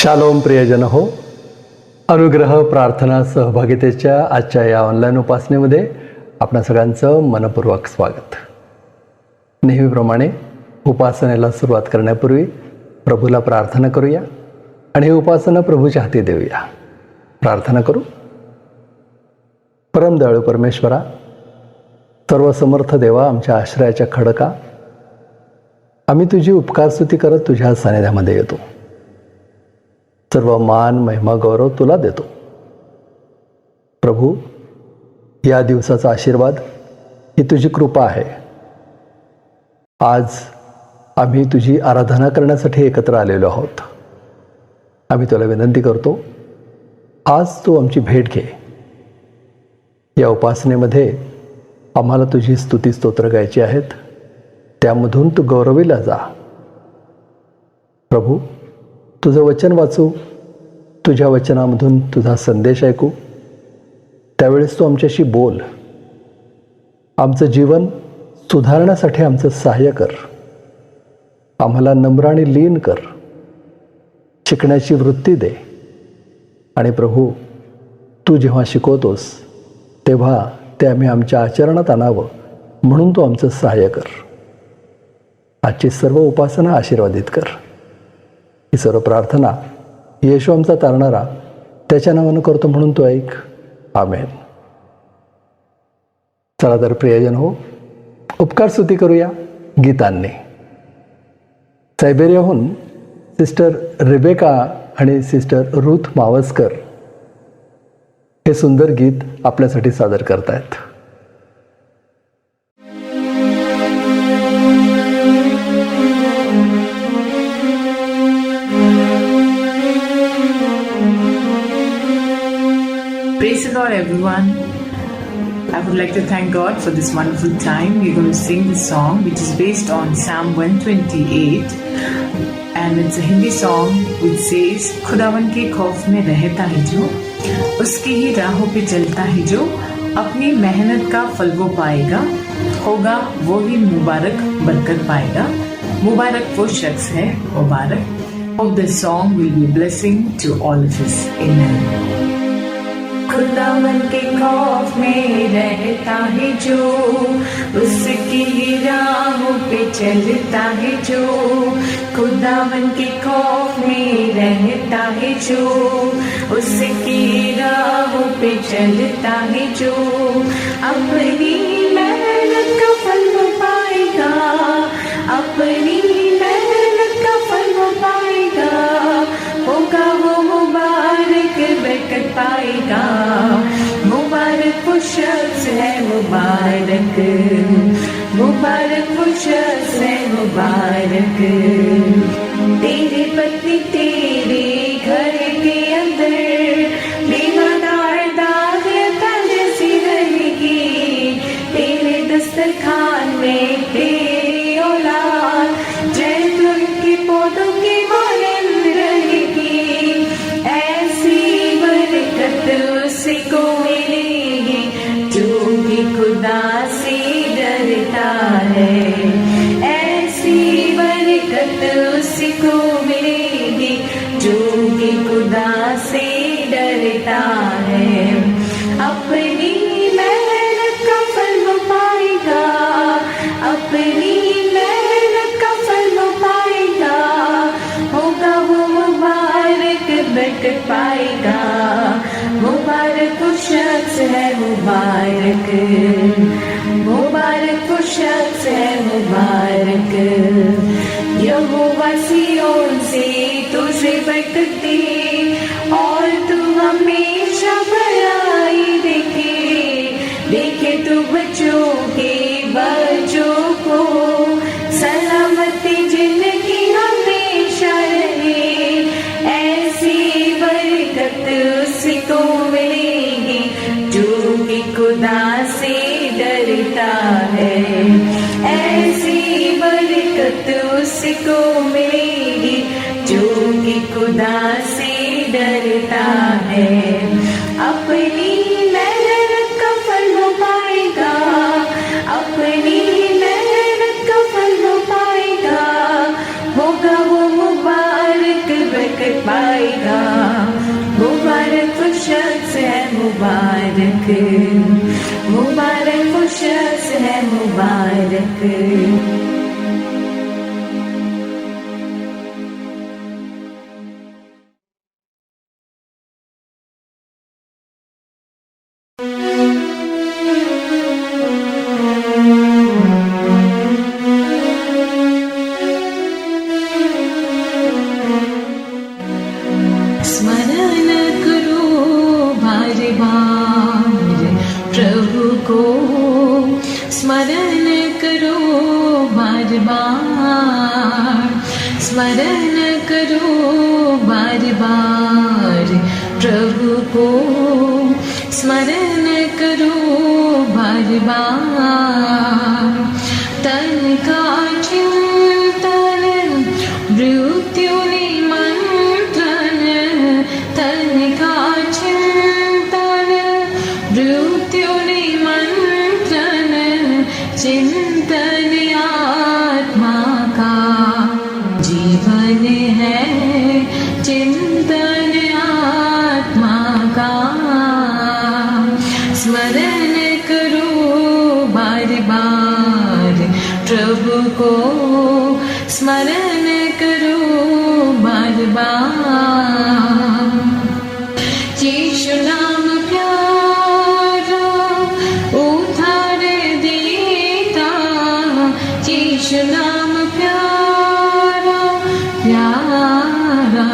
Shalom प्रियजन हो, अनुग्रह प्रार्थना सहभागितेच्या आजच्या या ऑनलाईन उपासनेमध्ये आपणा सगळ्यांचं मनपूर्वक स्वागत. नेहमीप्रमाणे उपासनेला सुरुवात करण्यापूर्वी प्रभूला प्रार्थना करूया आणि ही उपासना प्रभूच्या हाती देऊया. प्रार्थना करू. परमदयाळू परमेश्वरा, सर्वसमर्थ देवा, आमच्या आश्रयाच्या खडका, आम्ही तुझी उपकारस्तुती करत तुझ्या सानिध्यामध्ये येतो. सर्व मान महिमा गौरव तुला देतो. प्रभू, या दिवसाचा आशीर्वाद ही तुझी कृपा आहे. आज आम्ही तुझी आराधना करण्यासाठी एकत्र आलेलो आहोत. आम्ही तुला विनंती करतो, आज तू आमची भेट घे. या उपासनेमध्ये आम्हाला तुझी स्तुती स्तोत्र गायची आहेत, त्यामधून तू गौरविला जा. प्रभू, तुझं वचन वाचू, तुझ्या वचनामधून तुझा संदेश ऐकू. त्यावेळेस तू आमच्याशी बोल. आमचं जीवन सुधारण्यासाठी आमचं सहाय्य कर. आम्हाला नम्र आणि लीन कर. शिकण्याची वृत्ती दे. आणि प्रभू, तू जेव्हा शिकवतोस तेव्हा ते आम्ही आमच्या आचरणात आणावं, म्हणून तू आमचं सहाय्य कर. आजची सर्व उपासना आशीर्वादित कर. ही सर्व प्रार्थना येशू आमचा तारणारा त्याच्या नावानं करतो, म्हणून तो ऐक. आमेन. चला तर प्रियजन हो, उपकार स्तुती करूया गीतांनी. सायबेरियाहून सिस्टर रिबेका आणि सिस्टर रुथ मावस्कर हे सुंदर गीत आपल्यासाठी सादर करतायत. Praise the Lord, everyone. I would like to thank God for this wonderful time. We're going to sing this song, which is based on Psalm 128, and it's a Hindi song which says, खुदावन के खौफ में रहता है जो, उसकी ही राहों पे चलता है जो, अपनी मेहनत का फल वो पाएगा, होगा वो ही मुबारक बरकत पाएगा. मुबारक वो शख्स है मुबारक. Hope this song will be a blessing to all of us. Amen. खुदावन के खौफ में रहता है जो, उसकी राहों पे चलता है जो, खुदावन के खौफ में रहता है जो, उसकी राहों पे चलता है जो, अपनी मेहनत का फल वो पाएगा, अपनी मेहनत का फल वो पाएगा, होगा वो मुबारक बरकत पाएगा. मुबारक वो शख्स है मुबारक, मुबारक वो शख्स है मुबारक. तेरे पत्नी तेरे घर के अंदर बेगानार दागता जैसी रहेगी, तेरे दस्तरखान में तेरी औलाद जैतून के पौधों के मानंद रहेगी. ऐसी बरकत उसको मिलेगी जो कि खुदा से डरता है. ऐसी बरकत उसको मिलेगी जो कि खुदा से डरता है. अपनी मेहनत का फल वो पाएगा, अपनी मेहनत का फल वो पाएगा, होगा वो मुबारक बरकत पाएगा. मुबारक वो शख्स है मुबारक, मुबारक वो शख्स है मुबारक. यहोवा सिय्योन से तुझे बरकत दे और तू हमेशा भलाई देखे. देखे तू बच्चों के बच्चों को, सलामती जिंदगी हमेशा रहे. ऐसी बरकत उसको मिलेगी जो कि खुदा से डरता है. ऐसी बरकत उसको मिलेगी जो कि खुदा से डरता है. अपनी मेहनत का फल वो पाएगा, अपनी मेहनत का फल वो पाएगा, होगा वो मुबारक बरकत पाएगा. मुबारक, मुबारक वो शख्स है मुबारक। स्मरण करो बार बार प्रभु को, स्मरण करो बार बार, स्मरण करो बार बार प्रभु को, स्मरण करो बार बार। तन का चिंतन मृत्यु निमंत्रण, तन का चिंतन मृत्यु निमंत्रण, चिंतन आत्मा का जीवन है, चिंतन आत्मा का। स्मरण करो बार बार प्रभु को, स्मरण करो बार बार। यीशु नाम प्यारा उद्धार देता, यीशु नाम प्यारा प्यारा,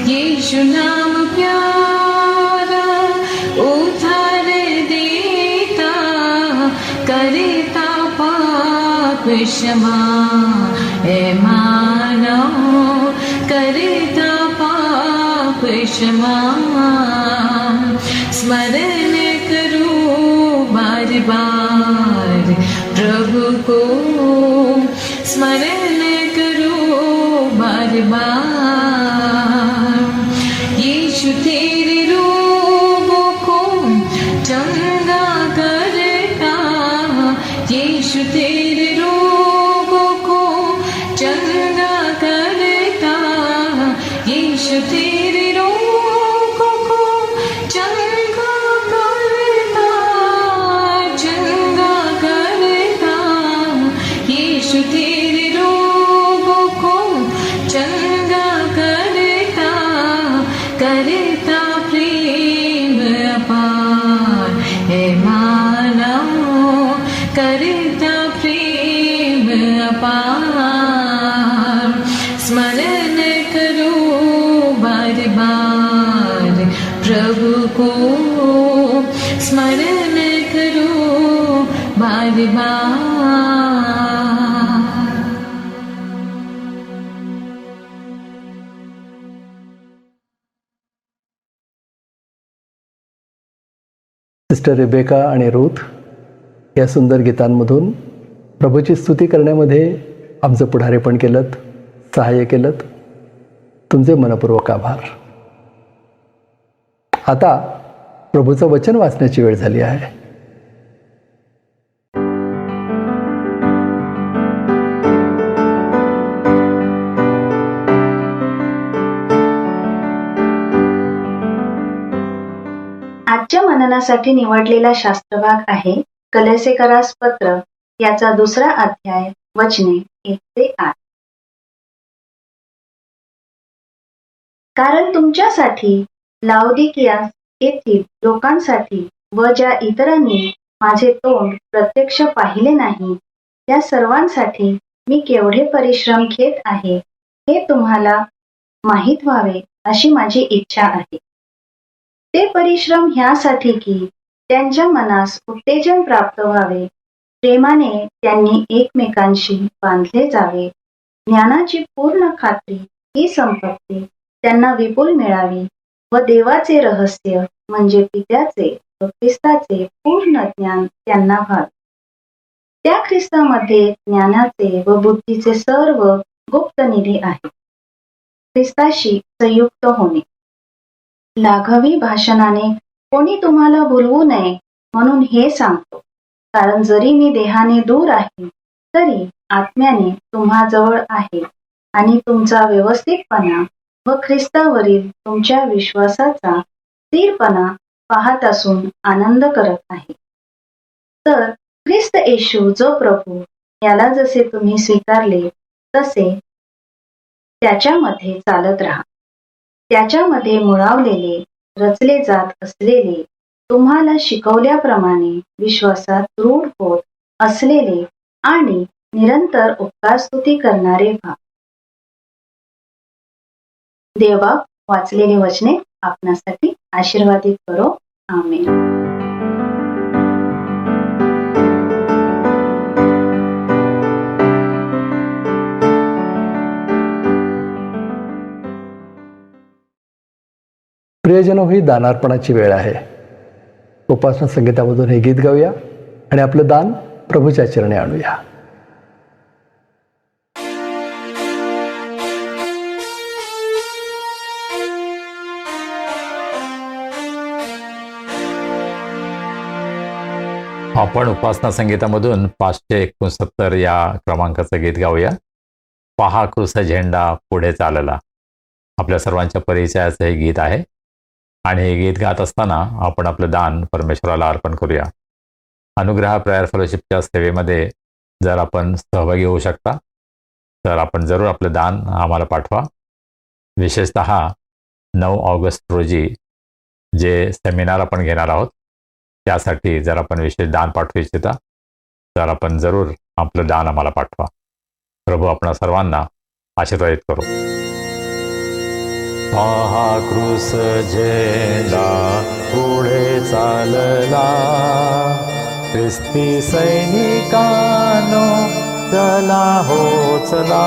यीशु नाम प्यारा उद्धार देता, करता पाप क्षमा ए मानो, करता पाप क्षमा। स्मरण करो बार बार प्रभु को, स्मरण करो बार बार। यीशु तेरे रोगों को चंगा करता, यीशु तेरे रोगों को चंगा करता, यीशु तेरे रोगों को चंगा करता, चंगा करता, यीशु तेरे रोगों को चंगा करता, करता प्रेम अपार है मानव, करता प्रेम अपार। स्मरण करो बार बार प्रभु को, स्मरण करो बार बार। सिस्टर रेबेका आणि रूथ या सुंदर गीतांमधून प्रभूची स्तुती करण्यामध्ये आमचं पुढारीपण केलंत, सहाय्य केलंत. तुमचे मनपूर्वक आभार. आता प्रभूचं वचन वाचण्याची वेळ झाली आहे. आजच्या मननासाठी निवडलेला शास्त्रभाग आहे कलेसेकरास पत्र याचा 2 अध्याय वचने 1 ते 8. कारण तुमच्यासाठी लाउदिकिया येथील लोकांसाठी व ज्या इतरांनी माझे तोंड प्रत्यक्ष पाहिले नाही त्या सर्वांसाठी मी केवढे परिश्रम घेत आहे हे तुम्हाला माहीत व्हावे अशी माझी इच्छा आहे. ते परिश्रम ह्यासाठी की त्यांच्या मनास उत्तेजन प्राप्त व्हावे, प्रेमाने त्यांनी एकमेकांशी बांधले जावे, ज्ञानाची पूर्ण खात्री ही संपत्ती त्यांना विपुल मिळावी व देवाचे रहस्य म्हणजे पित्याचे व ख्रिस्ताचे पूर्ण ज्ञान त्यांना व्हावे. त्या ख्रिस्तामध्ये ज्ञानाचे व बुद्धीचे सर्व गुप्त निधी आहे. ख्रिस्ताशी संयुक्त होणे. लाघवी भाषणाने कोणी तुम्हाला भुलवू नये म्हणून हे सांगतो, कारण जरी मी देहाने दूर आहे तरी आत्म्याने तुम्हाजवळ आहे आणि तुमचा व्यवस्थितपणा व ख्रिस्तावरील तुमच्या विश्वासाचा स्थिरपणा पाहत असून आनंद करत आहे. तर ख्रिस्त येशू जो प्रभू याला जसे तुम्ही स्वीकारले तसे त्याच्यामध्ये चालत राहा. त्याच्यामध्ये मुळावलेले, रचले जात असलेले, तुम्हाला शिकवल्याप्रमाणे विश्वासात दृढ होत असलेले आणि निरंतर उपकारस्तुती करणारे व्हा. देवा वाचलेली वचने आपणासाठी आशीर्वादित करो. आमेन. प्रियजनो, ही दानार्पणाची वेळ आहे. उपासना संगीतामधून हे गीत गाऊया आणि आपलं दान प्रभूच्या चरणी आणूया. आपण उपासना संगीतामधून 569 या क्रमांकाचं गीत गाऊया. पहा क्रूस झेंडा पुढे चालला. आपल्या सर्वांच्या परिचयाचं हे गीत आहे आणि हे गीत गात असताना आपण आपलं दान परमेश्वराला अर्पण करूया. अनुग्रह प्रेयर फेलोशिपच्या सेवेमध्ये जर आपण सहभागी होऊ शकता तर आपण जरूर आपलं दान आम्हाला पाठवा. विशेषतः 9 ऑगस्ट रोजी जे सेमिनार आपण घेणार आहोत त्यासाठी जर आपण विशेष दान पाठवू इच्छिता तर आपण जरूर आपलं दान आम्हाला पाठवा. प्रभू आपणा सर्वांना आशीर्वादित करो. पहा क्रूस झेंडा पुढे चालला, ख्रिस्ती सैनिकांनो चला हो चला.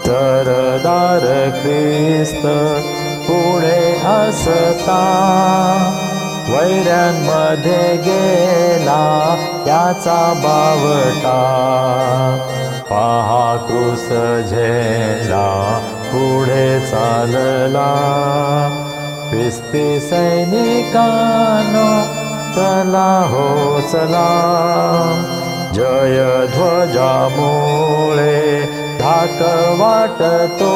सरदार ख्रिस्त पुढे असता, वैऱ्यांमध्ये गेला त्याचा बावटा. पहा क्रूस झेंडा पुढे चालला, ख्रिस्ती सैनिकांनो चला हो चला. जय ध्वजामुळे धाक वाटतो,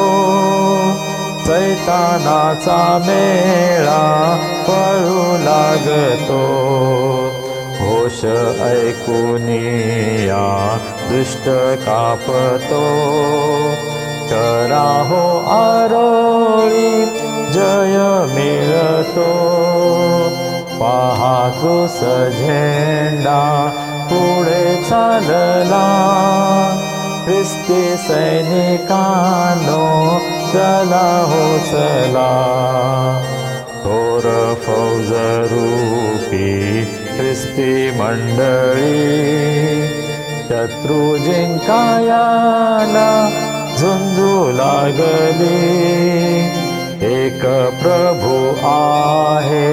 सैतानाचा मेळा पळू लागतो. घोष ऐकूनिया दुष्ट कापतो, करा हो आरोळी जय मिळतो. पहा क्रूस झेंडा पुढे चालला, ख्रिस्ती सैनिकांनो चला हो चला. थोर फौज रूपी ख्रिस्ती मंडळी, शत्रू जिंकायाला झुंजू लागली. एक प्रभू आहे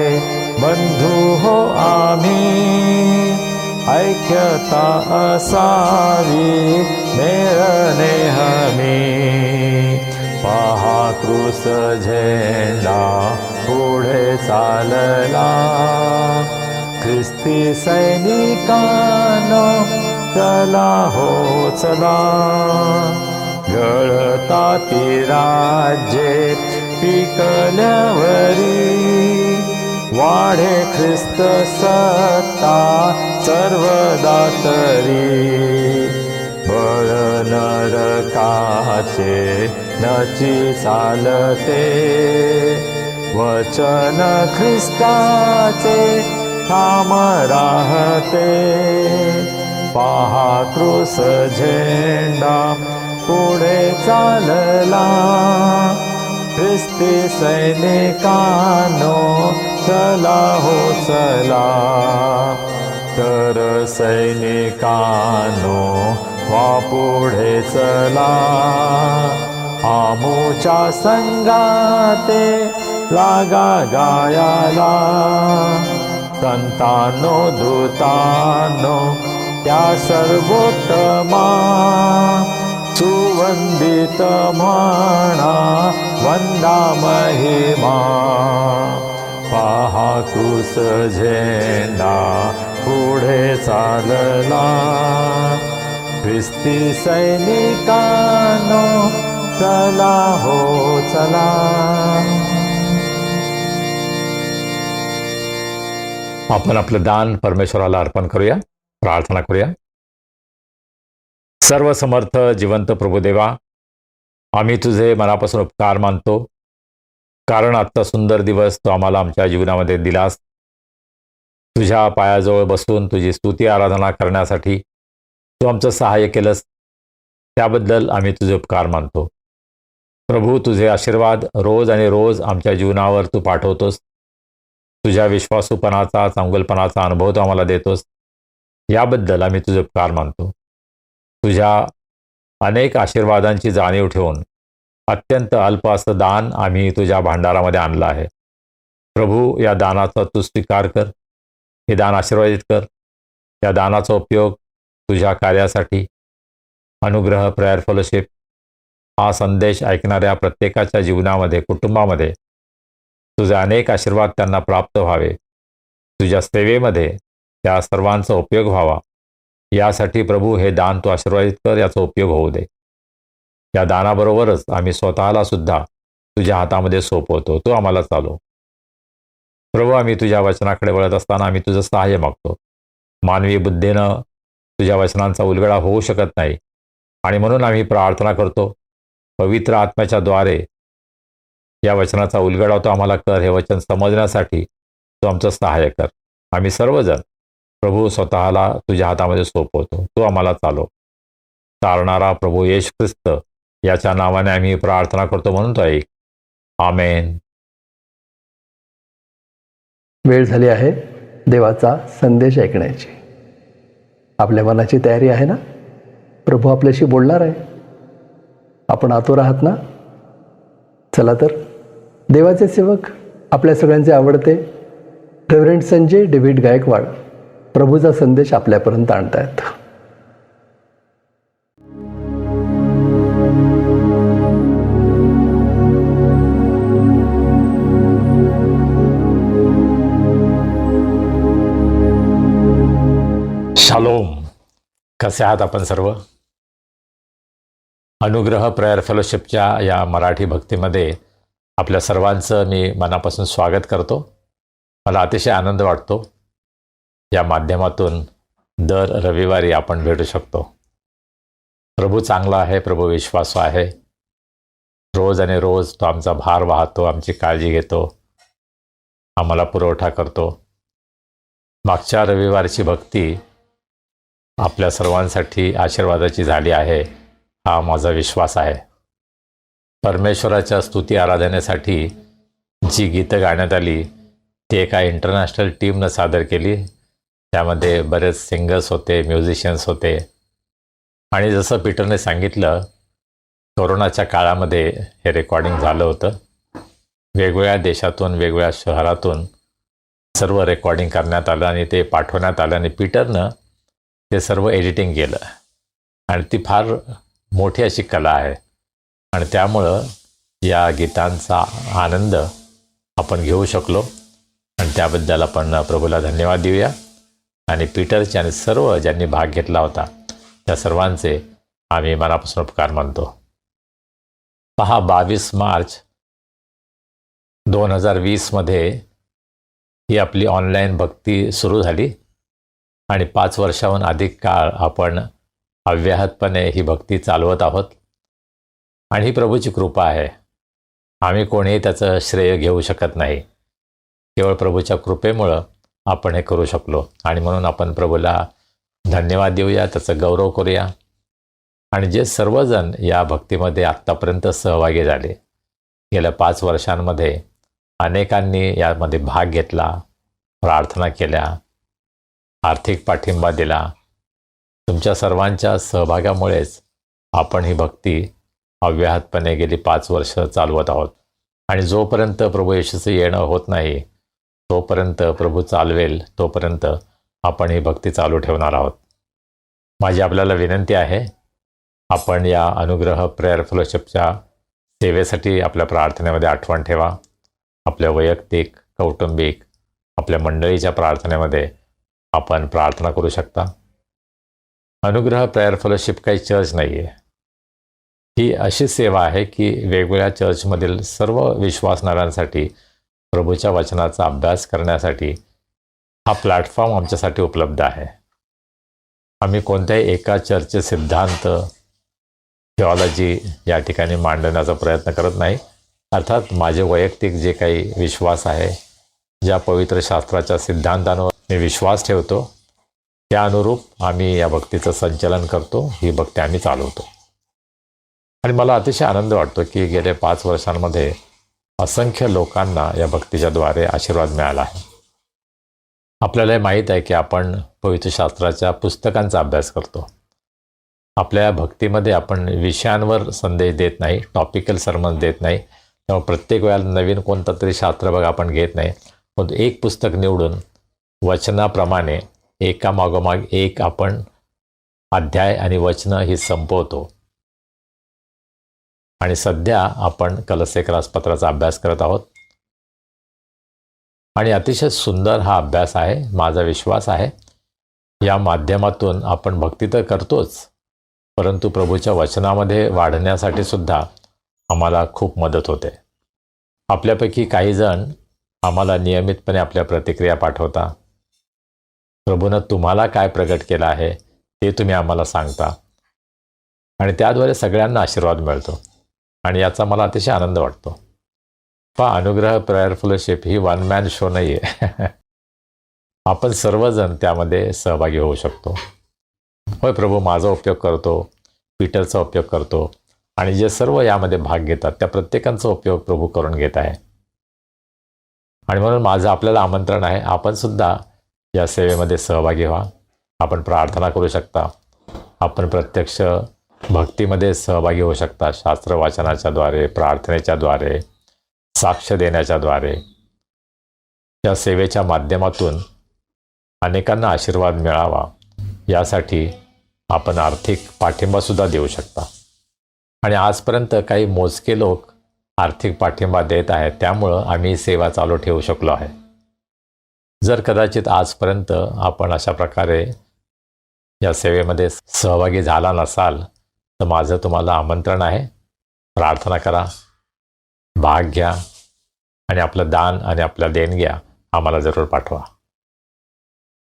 बंधू हो आम्ही, ऐक्यता असावी मेळणे हमी. पहा क्रूस झेंडा पुढे चालला, ख्रिस्ती सैनिकांनो चला हो चला. गळता ती राज्ये पिकल्यावरी, वाढे ख्रिस्त सत्ता सर्वदा तरी. बळ नरकाचे नची चालते, वचन ख्रिस्ताचे ठाम राहते. पहा क्रूस झेंडा पुढे चालला, ख्रिस्ती सैनिकांनो चला हो चला. तर सैनिकांनो वा पुढे चला, आमूच्या संगाते लागा गायाला. संतांनो दूतांनो त्या सर्वोत्तमा, सुवंदित म्हणा वंदा महिमा. पहा क्रूस झेंडा पुढे चालला, ख्रिस्ती सैनिकांनो चला हो चला. आपण आपलं दान परमेश्वराला अर्पण करूया, प्रार्थना करूया. सर्व समर्थ जिवंत प्रभुदेवा, आम्ही तुझे मनापासून उपकार मानतो, कारण आजचा सुंदर दिवस तू आम्हाला आमच्या जीवनामध्ये दिलास. तुझ्या पायाजवळ बसून तुझी स्तुती आराधना करण्यासाठी तू आमचं सहाय्य केलंस, त्याबद्दल आम्ही तुझे उपकार मानतो. प्रभू, तुझे आशीर्वाद रोज आणि रोज आमच्या जीवनावर तू पाठवतोस. तुझ्या विश्वासूपणाचा, चांगुलपणाचा अनुभव तू आम्हाला देतोस, याबद्दल आम्ही तुझे उपकार मानतो. तुझ्या अनेक आशीर्वादांची जाणीव ठेवून अत्यंत अल्प असं दान आम्ही तुझ्या भांडारामध्ये आणलं आहे. प्रभू, या दानाचा तू स्वीकार कर, हे दान आशीर्वादित कर. या दानाचा उपयोग तुझ्या कार्यासाठी, अनुग्रह प्रेयर फेलोशिप हा संदेश ऐकणाऱ्या प्रत्येकाच्या जीवनामध्ये, कुटुंबामध्ये तुझे अनेक आशीर्वाद त्यांना प्राप्त व्हावे. तुझ्या सेवेमध्ये त्या सर्वांचा उपयोग व्हावा, यासाठी प्रभू हे दान तू आशीर्वादित कर, याचा उपयोग होऊ दे. या दानाबरोबरच आम्ही स्वतःला सुद्धा तुझ्या हातामध्ये सोपवतो, तू आम्हाला चालव. प्रभू, आम्ही तुझ्या वचनाकडे वळत असताना आम्ही तुझं सहाय्य मागतो. मानवी बुद्धीनं तुझ्या वचनांचा उलगडा होऊ शकत नाही, आणि म्हणून आम्ही प्रार्थना करतो, पवित्र आत्म्याच्या द्वारे या वचनाचा उलगडा तो आम्हाला कर. हे वचन समजण्यासाठी तू आमचं सहाय्य कर. आम्ही सर्वजण प्रभू स्वतःला तुझ्या हातामध्ये सोपवतो, तू आम्हाला चालव. तारणारा प्रभू येशू ख्रिस्त याच्या नावाने आम्ही प्रार्थना करतो, म्हणून तो ऐक. आमेन. वेळ झाली आहे देवाचा संदेश ऐकण्याची. आपल्या मनाची तयारी आहे ना? प्रभू आपल्याशी बोलणार आहे. आपण आतुर आहात ना? चला तर, देवाचे सेवक, आपल्या सगळ्यांचे आवडते रेव्हरंड संजय डेव्हिड गायकवाड प्रभूचा संदेश आपल्यापर्यंत आणतायत. शालोम. कसे आहात आपण सर्व? अनुग्रह प्रेयर फेलोशिपच्या या मराठी भक्तीमध्ये आपल्या सर्वांचं मी मनापासून स्वागत करतो. मला अतिशय आनंद वाटतो या माध्यमातून दर रविवारी आपण भेटू शकतो. प्रभू चांगला आहे, प्रभू विश्वासू आहे. रोज आणि रोज तो आमचा भार वाहतो, आमची काळजी घेतो, आम्हाला पुरवठा करतो. मागच्या रविवारची भक्ती आपल्या सर्वांसाठी आशीर्वादाची झाली आहे, हा माझा विश्वास आहे. परमेश्वराच्या स्तुती आराधनेसाठी जी गीतं गाण्यात आली ती एका इंटरनॅशनल टीमनं सादर केली. त्यामध्ये बरेच सिंगर्स होते, म्युझिशियन्स होते. आणि जसं पीटरने सांगितलं, कोरोनाच्या काळामध्ये हे रेकॉर्डिंग झालं होतं. वेगवेगळ्या देशातून, वेगवेगळ्या शहरातून सर्व रेकॉर्डिंग करण्यात आलं आणि ते पाठवण्यात आलं, आणि पीटरनं ते सर्व एडिटिंग केलं. आणि ती फार मोठी अशी कला आहे, आणि त्यामुळं या गीतांचा आनंद आपण घेऊ शकलो, आणि त्याबद्दल आपण प्रभूला धन्यवाद देऊया. आणि पीटरचे आणि सर्व ज्यांनी भाग घेतला होता त्या सर्वांचे आम्ही मनापासून उपकार मानतो. पहा, 22 मार्च 2020 ही आपली ऑनलाईन भक्ती सुरू झाली, आणि 5 वर्षाहून अधिक काळ आपण अव्याहतपणे ही भक्ती चालवत आहोत. आणि ही प्रभूची कृपा आहे. आम्ही कोणीही त्याचं श्रेय घेऊ शकत नाही. केवळ प्रभूच्या कृपेमुळं आपण हे करू शकलो, आणि म्हणून आपण प्रभूला धन्यवाद देऊया, त्याचं गौरव करूया. आणि जे सर्वजण या भक्तीमध्ये आत्तापर्यंत सहभागी झाले, गेल्या 5 वर्षांमध्ये अनेकांनी यामध्ये भाग घेतला, प्रार्थना केल्या, आर्थिक पाठिंबा दिला. तुमच्या सर्वांच्या सहभागामुळेच आपण ही भक्ती अव्याहतपणे गेली 5 वर्ष चालवत आहोत. आणि जोपर्यंत प्रभू येशूचं येणं होत नाही तोपर्यंत प्रभू चालवेल, तोपर्यंत आपण ही भक्ती चालू ठेवणार आहोत. माझी आपल्याला विनंती आहे, आपण या अनुग्रह प्रेयर फेलोशिपच्या सेवेसाठी आपल्या प्रार्थनेमध्ये आठवण ठेवा. आपल्या वैयक्तिक, कौटुंबिक, आपल्या मंडळीच्या प्रार्थनेमध्ये आपण प्रार्थना करू शकता. अनुग्रह प्रेयर फेलोशिप काही चर्च नाही आहे. ही अशी सेवा आहे की वेगवेगळ्या चर्चमधील सर्व विश्वासणाऱ्यांसाठी प्रभूच्या वचनाचा अभ्यास करण्यासाठी हा प्लॅटफॉर्म आमच्यासाठी उपलब्ध आहे. आम्ही कोणत्याही एका चर्चचे सिद्धांत, थिओलॉजी या ठिकाणी मांडण्याचा प्रयत्न करत नाही. अर्थात माझे वैयक्तिक जे काही विश्वास आहे, ज्या पवित्र शास्त्राच्या सिद्धांतांवर मी विश्वास ठेवतो, त्या अनुरूप आम्ही या भक्तीचं संचालन करतो, ही भक्ती आम्ही चालवतो. आणि मला अतिशय आनंद वाटतो की गेल्या 5 वर्षांमध्ये असंख्य लोकांना या भक्तीच्या द्वारे आशीर्वाद मिळाला आहे. आपल्याला हे माहीत आहे की आपण पवित्र शास्त्राच्या पुस्तकांचा अभ्यास करतो. आपल्या भक्तीमध्ये आपण विषयांवर संदेश देत नाही, टॉपिकल सर्मन देत नाही. तेव्हा प्रत्येक वेळेला नवीन कोणता तरी शास्त्रभाग आपण घेत नाही, पण एक पुस्तक निवडून वचनाप्रमाणे एकामागोमाग एक आपण अध्याय आणि वचनं ही संपवतो. आणि सध्या आपण कलसेक्रासपत्राचा अभ्यास करत आहोत आणि अतिशय सुंदर हा अभ्यास आहे. माझा विश्वास आहे या माध्यमातून आपण भक्ती तर करतोच, परंतु प्रभूच्या वचनामध्ये वाढण्यासाठी सुद्धा आम्हाला खूप मदत होते. आपल्यापैकी काही जण आम्हाला नियमितपणे आपल्या प्रतिक्रिया पाठवता. प्रभूनं तुम्हाला काय प्रगट केलं आहे ते तुम्ही आम्हाला सांगता आणि त्याद्वारे सगळ्यांना आशीर्वाद मिळतो आणि याचा मला अतिशय आनंद वाटतो. अनुग्रह प्रेयर फेलोशिप ही वन मॅन शो नाही आहे. आपण सर्वजण त्यामध्ये सहभागी होऊ शकतो. होय, प्रभू माझा उपयोग करतो, पीटरचा उपयोग करतो आणि जे सर्व यामध्ये भाग घेतात त्या प्रत्येकांचा उपयोग प्रभू करून घेत आहे. आणि म्हणून माझं आपल्याला आमंत्रण आहे, आपण सुद्धा या सेवेमध्ये सहभागी व्हा. आपण प्रार्थना करू शकता, आपण प्रत्यक्ष भक्तीमध्ये सहभागी होऊ शकता. शास्त्र वाचनाच्या द्वारे, प्रार्थनेच्या द्वारे, साक्ष देण्याच्या द्वारे. या सेवेच्या माध्यमातून अनेकांना आशीर्वाद मिळावा यासाठी आपण आर्थिक पाठिंबासुद्धा देऊ शकता. आणि आजपर्यंत काही मोजके लोक आर्थिक पाठिंबा देत आहेत, त्यामुळं आम्ही सेवा चालू ठेवू शकलो आहे. जर कदाचित आजपर्यंत आपण अशा प्रकारे या सेवेमध्ये सहभागी झाला नसाल तर माझं तुम्हाला आमंत्रण आहे, प्रार्थना करा, भाग घ्या आणि आपलं दान आणि आपल्या देणग्या आम्हाला जरूर पाठवा.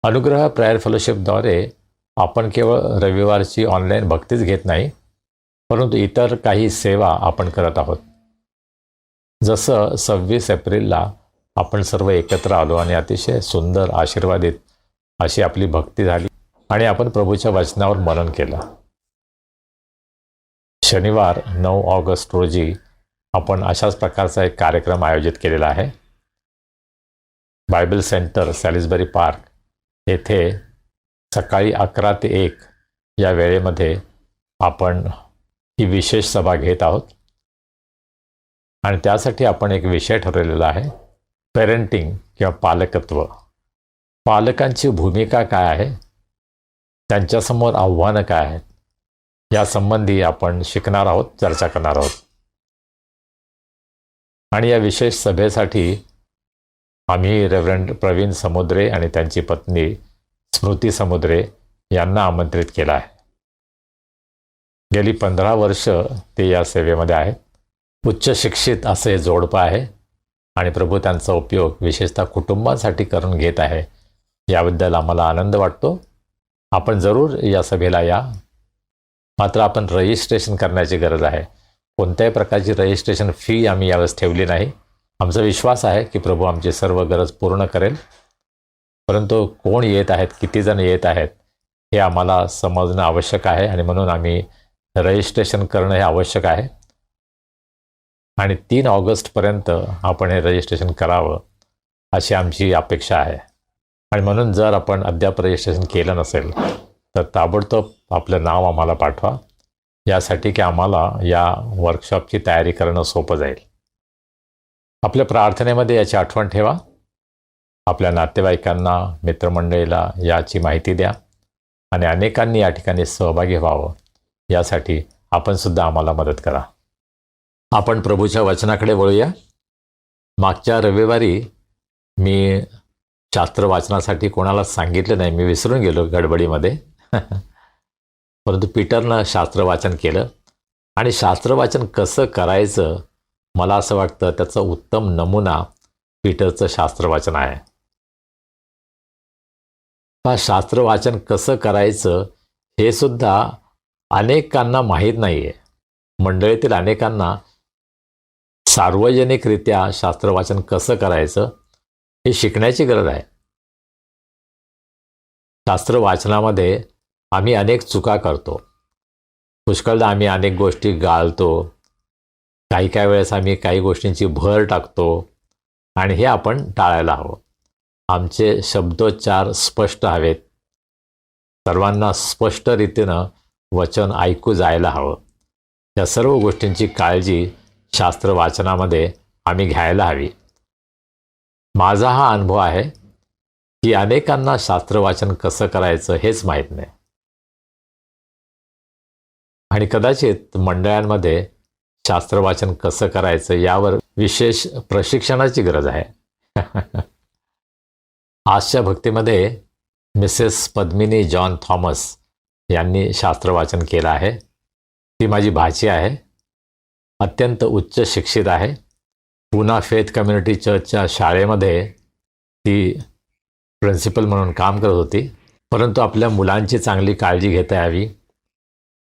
अनुग्रह प्रेयर फेलोशिपद्वारे आपण केवळ रविवारची ऑनलाईन भक्तीच घेत नाही, परंतु इतर काही सेवा आपण करत आहोत. जसं 26 एप्रिलला आपण सर्व एकत्र आलो आणि अतिशय सुंदर आशीर्वादित अशी आपली भक्ती झाली आणि आपण प्रभूच्या वचनावर मनन केलं. शनिवार 9 ऑगस्ट रोजी आपण अशाच प्रकारचा एक कार्यक्रम आयोजित केलेला आहे. बायबल सेंटर सॅलिसबरी पार्क येथे सकाळी 11 ते 1 या वेळेमध्ये आपण ही विशेष सभा घेत आहोत आणि त्यासाठी आपण एक विषय ठरवलेला आहे, पेरेंटिंग किंवा पालकत्व. पालकांची भूमिका काय आहे, त्यांच्यासमोर आव्हानं काय आहेत, यासंबंधी आपण शिकणार आहोत, चर्चा करणार आहोत. आणि या विशेष सभेसाठी आम्ही रेव्हरंड प्रवीण समुद्रे आणि त्यांची पत्नी स्मृती समुद्रे यांना आमंत्रित केलं आहे. गेली 15 वर्ष ते या सेवेमध्ये आहेत. उच्च शिक्षित असं हे जोडपं आहे आणि प्रभू त्यांचा उपयोग विशेषतः कुटुंबांसाठी करून घेत आहे. याबद्दल आम्हाला आनंद वाटतो. आपण जरूर या सभेला या. मात्र आपण रजिस्ट्रेशन करण्याची गरज आहे. कोणत्याही प्रकारची रजिस्ट्रेशन फी आम्ही यावेळेस ठेवली नाही. आमचा विश्वास आहे की प्रभू आमची सर्व गरज पूर्ण करेल, परंतु कोण येत आहेत, किती जण येत आहेत हे आम्हाला समजणं आवश्यक आहे आणि म्हणून आम्ही रजिस्ट्रेशन करणं हे आवश्यक आहे. आणि 3 ऑगस्टपर्यंत आपण हे रजिस्ट्रेशन करावं अशी आमची अपेक्षा आहे. आणि म्हणून जर आपण अद्याप रजिस्ट्रेशन केलं नसेल तर ताबडतोब आपलं नाव आम्हाला पाठवा, यासाठी की आम्हाला या वर्कशॉपची तयारी करणं सोपं जाईल. आपल्या प्रार्थनेमध्ये याची आठवण ठेवा. आपल्या नातेवाईकांना, मित्रमंडळीला याची माहिती द्या आणि अनेकांनी या ठिकाणी सहभागी व्हावं यासाठी आपण सुद्धा आम्हाला मदत करा. आपण प्रभूच्या वचनाकडे वळूया. मागच्या रविवारी मी शास्त्र वाचनासाठी कोणालाच सांगितलं नाही, मी विसरून गेलो गडबडीमध्ये. परंतु पीटरनं शास्त्र वाचन केलं आणि शास्त्र वाचन कसं करायचं मला असं वाटतं त्याचा उत्तम नमुना पीटरचं शास्त्र वाचन आहे. शास्त्र वाचन कसं करायचं हे सुद्धा अनेकांना माहीत नाही आहे. मंडळीतील अनेकांना सार्वजनिकरित्या शास्त्र वाचन कसं करायचं हे शिकण्याची गरज आहे. शास्त्र वाचनामध्ये आम्ही अनेक चुका करतो. पुष्कळदा आम्ही अनेक गोष्टी गाळतो. काही वेळेस आम्ही काही गोष्टींची भर टाकतो आणि हे आपण टाळायला हवं. आमचे शब्दोच्चार स्पष्ट हवेत. सर्वांना स्पष्ट रीतीनं वचन ऐकू जायला हवं. या सर्व गोष्टींची काळजी शास्त्र वाचनामध्ये आम्ही घ्यायला हवी. माझा हा अनुभव आहे की अनेकांना शास्त्र वाचन कसं करायचं हेच माहीत नाही. आणि कदाचित मंडळांमध्ये शास्त्र वाचन कसं करायचं यावर विशेष प्रशिक्षणाची गरज आहे. आजच्या भक्तीमध्ये मिसेस पद्मिनी जॉन थॉमस यांनी शास्त्र वाचन केलं आहे. ती माझी भाची आहे. अत्यंत उच्च शिक्षित आहे. पुना फेथ कम्युनिटी चर्चच्या शाळेमध्ये ती प्रिन्सिपल म्हणून काम करत होती. परंतु आपल्या मुलांची चांगली काळजी घेता यावी,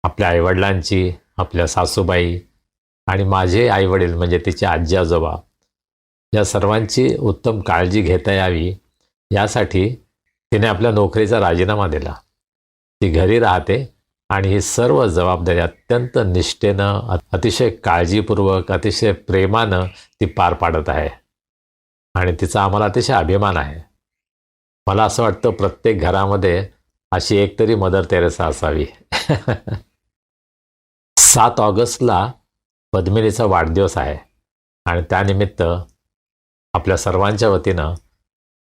आपल्या आईवडिलांची, आपल्या सासूबाई आणि माझे आईवडील म्हणजे तिचे आजी आजोबा या सर्वांची उत्तम काळजी घेता यावी यासाठी तिने आपल्या नोकरीचा राजीनामा दिला. ती घरी राहते आणि ही सर्व जबाबदारी अत्यंत निष्ठेनं, अतिशय काळजीपूर्वक, अतिशय प्रेमानं ती पार पाडत आहे आणि तिचा आम्हाला अतिशय अभिमान आहे. मला असं वाटतं प्रत्येक घरामध्ये अशी एकतरी मदर तेरेसा असावी. 7 ऑगस्टला पद्मिनीचा वाढदिवस आहे आणि त्यानिमित्त आपल्या सर्वांच्या वतीनं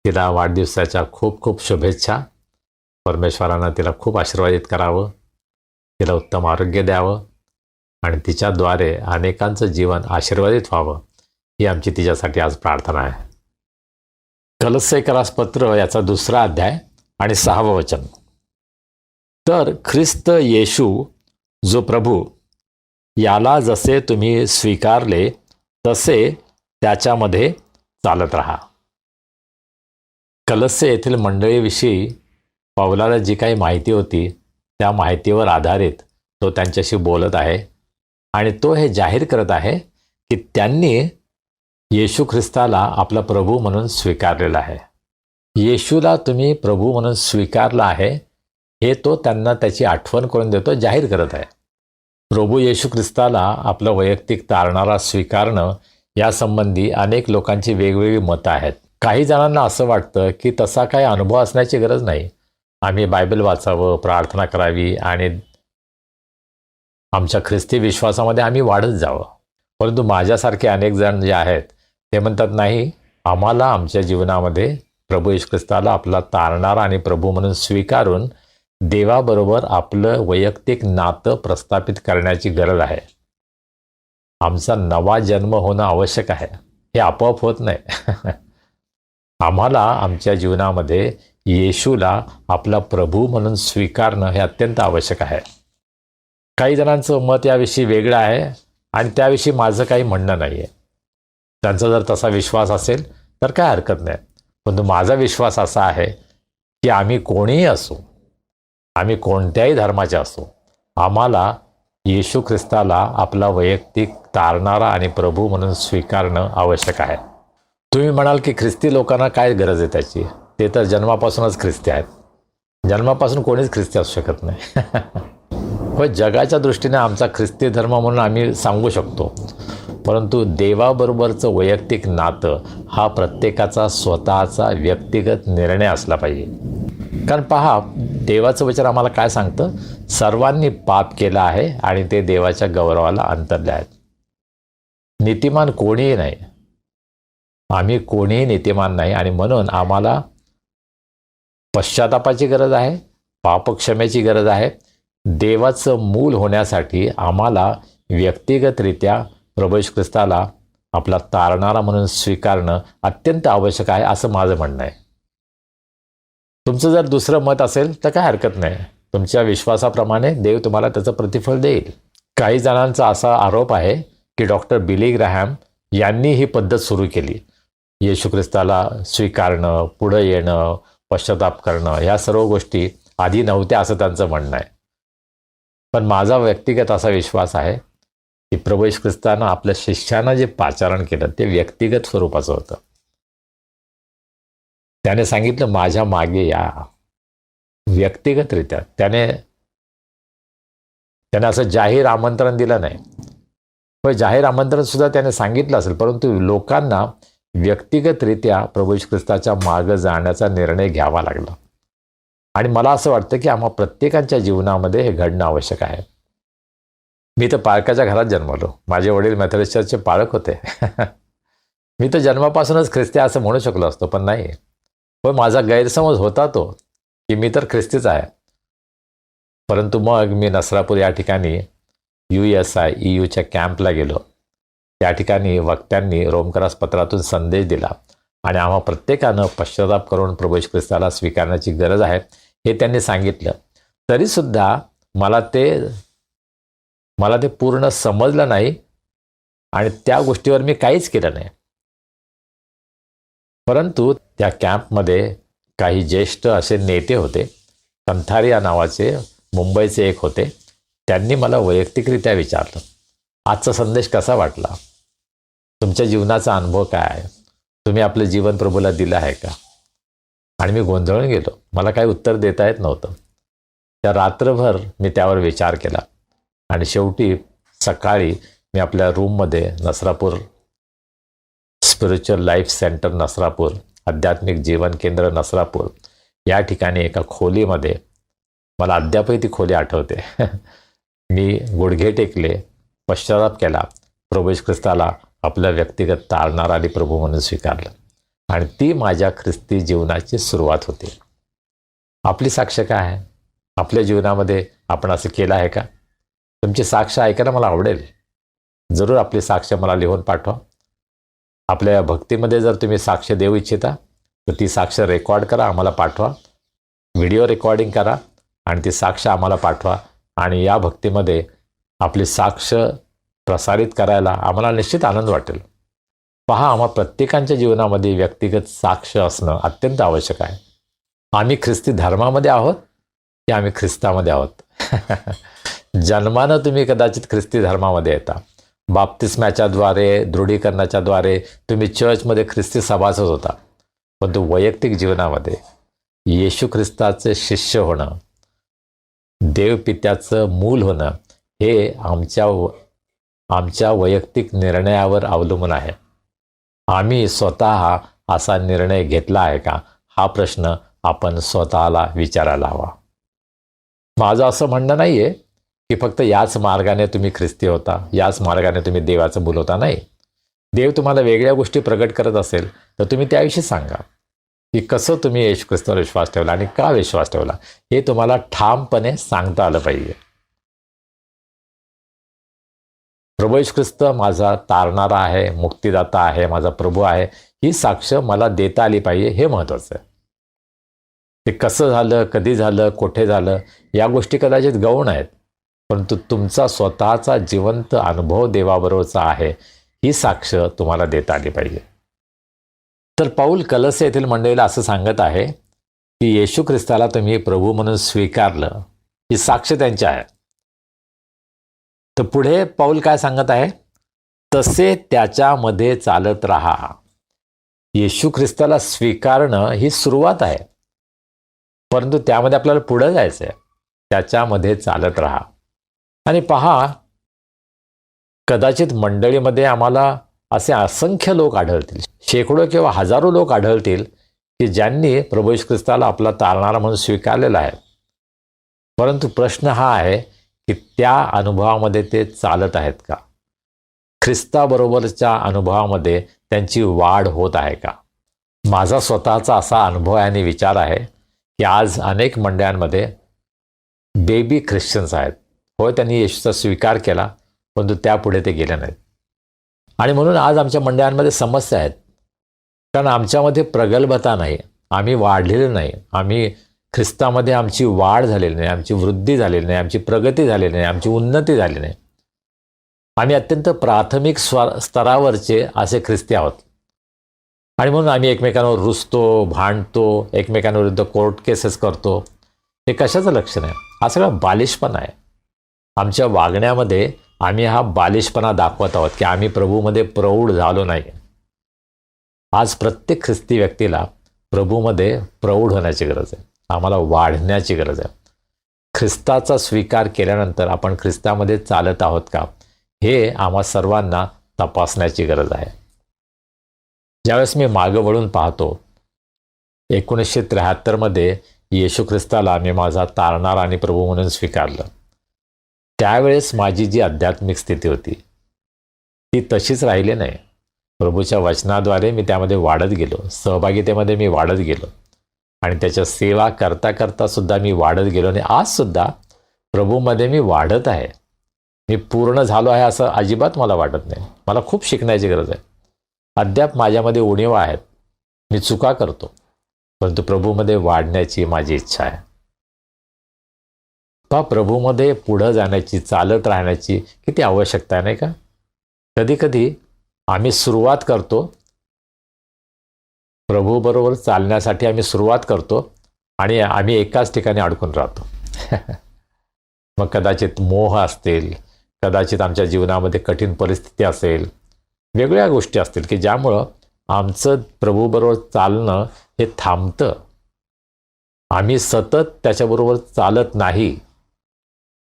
तिला वाढदिवसाच्या खूप खूप शुभेच्छा. परमेश्वरानं तिला खूप आशीर्वादित करावं, तिला उत्तम आरोग्य द्यावं आणि तिच्याद्वारे अनेकांचं जीवन आशीर्वादित व्हावं ही आमची तिच्यासाठी आज प्रार्थना आहे. कलस्सेकरास पत्र याचा 2रा अध्याय आणि 6वं वचन. तर ख्रिस्त येशू जो प्रभू याला जसे तुम्ही स्वीकारले तसे त्याच्यामध्ये चालत राहा. कलस्से येथील मंडळीविषयी पौलाला जी काही माहिती होती त्या माहितीवर आधारित तो त्यांच्याशी बोलत आहे आणि तो हे जाहीर करत आहे की त्यांनी येशू ख्रिस्ताला आपला प्रभू म्हणून स्वीकारलेला आहे. येशूला तुम्ही प्रभू म्हणून स्वीकारलं आहे हे तो त्यांना त्याची आठवण करून देतो, जाहीर करत आहे. प्रभू येशू ख्रिस्ताला आपलं वैयक्तिक तारणारा स्वीकारणं यासंबंधी अनेक लोकांची वेगवेगळी मतं आहेत. काही जणांना असं वाटतं की तसा काही अनुभव असण्याची गरज नाही. आम्ही बायबल वाचावं, प्रार्थना करावी आणि आमच्या ख्रिस्ती विश्वासामध्ये आम्ही वाढत जावं. परंतु माझ्यासारखे अनेक जण जे आहेत ते म्हणतात नाही, आम्हाला आमच्या जीवनामध्ये प्रभू येशू ख्रिस्ताला आपला तारणारा आणि प्रभू म्हणून स्वीकारून देवाबरोबर आपलं वैयक्तिक नातं प्रस्थापित करण्याची गरज आहे. आमचा नवा जन्म होणं आवश्यक आहे. हे आपोआप होत नाही. आम्हाला आमच्या जीवनामध्ये येशूला आपला प्रभू म्हणून स्वीकारणं हे अत्यंत आवश्यक आहे. काही जणांचं मत याविषयी वेगळं आहे आणि त्याविषयी माझं काही म्हणणं नाही आहे. त्यांचा जर तसा विश्वास असेल तर काय हरकत नाही. परंतु माझा विश्वास असा आहे की आम्ही कोणीही असू, आम्ही कोणत्याही धर्माचे असू, आम्हाला येशू ख्रिस्ताला आपला वैयक्तिक तारणारा आणि प्रभू म्हणून स्वीकारणं आवश्यक आहे. तुम्ही म्हणाल की ख्रिस्ती लोकांना काय गरज आहे त्याची? ते तर जन्मापासूनच ख्रिस्ती आहेत. जन्मापासून कोणीच ख्रिस्ती असू शकत नाही. होय, जगाच्या दृष्टीने आमचा ख्रिस्ती धर्म म्हणून आम्ही सांगू शकतो, परंतु देवाबरोबरचं वैयक्तिक नातं हा प्रत्येकाचा स्वतःचा व्यक्तिगत निर्णय असला पाहिजे. कारण पहा, देवाचं वचन आम्हाला काय सांगतं? सर्वांनी पाप केलं आहे आणि ते देवाच्या गौरवाला अंतरले आहेत. नीतिमान कोणीही नाही. आम्ही कोणीही नीतिमान नाही आणि म्हणून आम्हाला पश्चातापाची गरज आहे, पापक्षमेची गरज आहे. देवाचं मूल होण्यासाठी आम्हाला व्यक्तिगतरित्या प्रभू येशू ख्रिस्ताला आपला तारणारा म्हणून स्वीकारणं अत्यंत आवश्यक आहे, असं माझं म्हणणं आहे. तुमचं जर दुसरं मत असेल तर काय हरकत नाही. तुमच्या विश्वासाप्रमाणे देव तुम्हाला त्याचं प्रतिफळ देईल. काही जणांचा असा आरोप आहे की डॉक्टर बिली ग्रॅहम यांनी ही पद्धत सुरू केली. येशू ख्रिस्ताला स्वीकारणं, पुढं येणं, पश्चाताप करणं, ह्या सर्व गोष्टी आधी नव्हत्या असं त्यांचं म्हणणं आहे. पण माझा व्यक्तिगत असा विश्वास आहे की प्रभू येशू ख्रिस्तानं आपल्या शिष्यांना जे पाचारण केलं ते व्यक्तिगत स्वरूपाचं होतं. त्याने सांगितलं माझ्या मागे या, व्यक्तिगतरित्या. त्याने असं जाहीर आमंत्रण दिलं नाही. पण जाहीर आमंत्रण सुद्धा त्याने सांगितलं असेल, परंतु लोकांना व्यक्तिगतरित्या प्रभू येशू ख्रिस्ताच्या मागे जाण्याचा निर्णय घ्यावा लागला. आणि मला असं वाटतं की आम्हा प्रत्येकाच्या जीवनामध्ये हे घडणं आवश्यक आहे. मी तर पाळकाच्या घरात जन्मलो. माझे वडील मेथोडिस्ट चर्चचे पाळक होते. मी तर जन्मापासूनच ख्रिस्ती असं म्हणू शकलो असतो, पण नाही. पण माझा गैरसमज होता तो की मी तर ख्रिस्तीच आहे. परंतु मग मी नसरापूर या ठिकाणी USI EUच्या कॅम्पला गेलो. त्या ठिकाणी वक्त्यांनी रोमकरास पत्रातून संदेश दिला आणि आम्हा प्रत्येकानं पश्चाताप करून प्रभू येशू ख्रिस्ताला स्वीकारण्याची गरज आहे हे त्यांनी सांगितलं. तरीसुद्धा मला ते पूर्ण समजलं नाही आणि त्या गोष्टीवर मी काहीच केलं नाही. परंतु त्या कॅम्पमध्ये काही ज्येष्ठ असे नेते होते. कंथारिया नावाचे मुंबईचे एक होते. त्यांनी मला वैयक्तिकरित्या विचारलं, आजचा संदेश कसा वाटला, तुमच्या जीवनाचा अनुभव काय आहे, तुम्ही आपलं जीवन प्रभूला दिलं आहे का? आणि मी गोंधळून गेलो. मला काही उत्तर देता येत नव्हतं. त्या रात्रभर मी त्यावर विचार केला आणि शेवटी सकाळी मी आपल्या रूममध्ये Nasrapur spiritual life centre Nasrapur, आध्यात्मिक जीवन केंद्र नसरापूर या ठिकाणी एका खोलीमध्ये, मला अद्यापही ती खोली आठवते, मी गुडघे टेकले, पश्चाताप केला, प्रभू येशू ख्रिस्ताला आपल्या व्यक्तिगत तारणारा आणि प्रभू म्हणून स्वीकारलं. आणि ती माझ्या ख्रिस्ती जीवनाची सुरुवात होती. आपली साक्ष काय आहे? आपल्या जीवनामध्ये आपण असं केलं आहे का? तुमची साक्ष ऐकायला मला आवडेल. जरूर आपली साक्ष मला लिहून पाठवा. आपल्या भक्तीमध्ये जर तुम्ही साक्ष देऊ इच्छिता तर ती साक्ष रेकॉर्ड करा, आम्हाला पाठवा. व्हिडिओ रेकॉर्डिंग करा आणि ती साक्ष आम्हाला पाठवा. आणि या भक्तीमध्ये आपली साक्ष प्रसारित करायला आम्हाला निश्चित आनंद वाटेल. पहा, आम्हा प्रत्येकाच्या जीवनामध्ये व्यक्तिगत साक्ष असणं अत्यंत आवश्यक आहे. आम्ही ख्रिस्ती धर्मामध्ये आहोत की आम्ही ख्रिस्तामध्ये आहोत? जन्मानं तुम्ही कदाचित ख्रिस्ती धर्मामध्ये येता. बाप्तिस्म्याच्या द्वारे, दृढीकरणाच्या द्वारे तुम्ही चर्चमध्ये ख्रिस्ती सभासद होता. परंतु वैयक्तिक जीवनामध्ये येशू ख्रिस्ताचे शिष्य होणं, देवपित्याचं मूल होणं हे आमच्या वैयक्तिक निर्णयावर अवलंबून आहे. आम्ही स्वतः असा निर्णय घेतला आहे का, हा प्रश्न आपण स्वतःला विचारायला हवा. माझं असं म्हणणं नाही आहे की फक्त याच मार्गाने तुम्ही ख्रिस्ती होता, याच मार्गाने तुम्ही देवाचं मूल होता. नाही, देव तुम्हाला वेगळ्या गोष्टी प्रगट करत असेल तर तुम्ही त्याविषयी सांगा की कसं तुम्ही येशू ख्रिस्तावर विश्वास ठेवला आणि का विश्वास ठेवला, हे तुम्हाला ठामपणे सांगता आलं पाहिजे. प्रभू येशू ख्रिस्त माझा तारणारा आहे, मुक्तिदाता आहे, माझा प्रभू आहे, ही साक्ष मला देता आली पाहिजे. हे महत्त्वाचं आहे. ते कसं झालं, कधी झालं, कुठे झालं, या गोष्टी कदाचित गौण आहेत, परंतु तुमचा स्वतःचा जिवंत अनुभव देवाबरोबरचा आहे, ही साक्ष तुम्हाला देता आली पाहिजे. तर पौल कलसे येथील मंडळीला असं सांगत आहे की येशू ख्रिस्ताला तुम्ही प्रभू म्हणून स्वीकारलं, ही साक्ष त्यांची आहे. तर पुढे पौल काय सांगत आहे? तसे त्याच्यामध्ये चालत राहा. येशू ख्रिस्ताला स्वीकारणं ही सुरुवात आहे, परंतु त्यामध्ये आपल्याला पुढे जायचं आहे. त्याच्यामध्ये चालत राहा. आणि पहा, कदाचित मंडळीमध्ये आम्हाला असे असंख्य लोक आढळतील, शेकडो किंवा हजारो लोक आढळतील की ज्यांनी प्रभू येशू ख्रिस्ताला आपला तारणारा म्हणून स्वीकारलेला आहे. परंतु प्रश्न हा आहे की त्या अनुभवामध्ये ते चालत आहेत का? ख्रिस्ताबरोबरच्या अनुभवामध्ये त्यांची वाढ होत आहे का? माझा स्वतःचा असा अनुभव आहे आणि विचार आहे की आज अनेक मंडळांमध्ये बेबी ख्रिश्चन्स आहेत. होय, त्यांनी येशूचा स्वीकार केला, परंतु त्यापुढे ते गेले नाहीत. आणि म्हणून आज आमच्या मंडळांमध्ये समस्या आहेत, कारण आमच्यामध्ये प्रगल्भता नाही, आम्ही वाढलेलो नाही, आम्ही ख्रिस्तामध्ये आमची वाढ झालेली नाही, आमची वृद्धी झालेली नाही, आमची प्रगती झालेली नाही, आमची उन्नती झाली नाही. आम्ही अत्यंत प्राथमिक स्तरावरचे असे ख्रिस्ती आहोत. आणि म्हणून आम्ही एकमेकांवर रुसतो, भांडतो, एकमेकांविरुद्ध कोर्ट केसेस करतो. हे कशाचं लक्षण आहे? हा सगळा बालिशपणा आहे. आमच्या वागण्यामध्ये आम्ही हा बालिशपणा दाखवत आहोत की आम्ही प्रभूमध्ये प्रौढ झालो नाही. आज प्रत्येक ख्रिस्ती व्यक्तीला प्रभूमध्ये प्रौढ होण्याची गरज आहे. आम्हाला वाढण्याची गरज आहे. ख्रिस्ताचा स्वीकार केल्यानंतर आपण ख्रिस्तामध्ये चालत आहोत का, हे आम्हा सर्वांना तपासण्याची गरज आहे. ज्यावेळेस मी मागं वळून पाहतो, 1973 येशू ख्रिस्ताला मी माझा तारणारा आणि प्रभू म्हणून स्वीकारलं. त्यावेळेस माझी जी आध्यात्मिक स्थिती होती ती तशीच राहिली नाही. प्रभूच्या वचनाद्वारे मी त्यामध्ये वाढत गेलो, सहभागितेमध्ये मी वाढत गेलो आणि त्याच्या सेवा करता करता सुद्धा मी वाढत गेलो. आणि आजसुद्धा प्रभूमध्ये मी वाढत आहे. मी पूर्ण झालो आहे असं अजिबात मला वाटत नाही. मला खूप शिकण्याची गरज आहे. अद्याप माझ्यामध्ये उणीवा आहेत. मी चुका करतो, परंतु प्रभूमध्ये वाढण्याची माझी इच्छा आहे. प्रभूमध्ये पुढं जाण्याची, चालत राहण्याची किती आवश्यकता आहे, नाही का? कधी कधी आम्ही सुरुवात करतो, प्रभूबरोबर चालण्यासाठी आम्ही सुरुवात करतो आणि आम्ही एकाच ठिकाणी अडकून राहतो. मग कदाचित मोह असतील, कदाचित आमच्या जीवनामध्ये कठीण परिस्थिती असेल, वेगळ्या गोष्टी असतील की ज्यामुळं आमचं प्रभूबरोबर चालणं हे थांबतं. आम्ही सतत त्याच्याबरोबर चालत नाही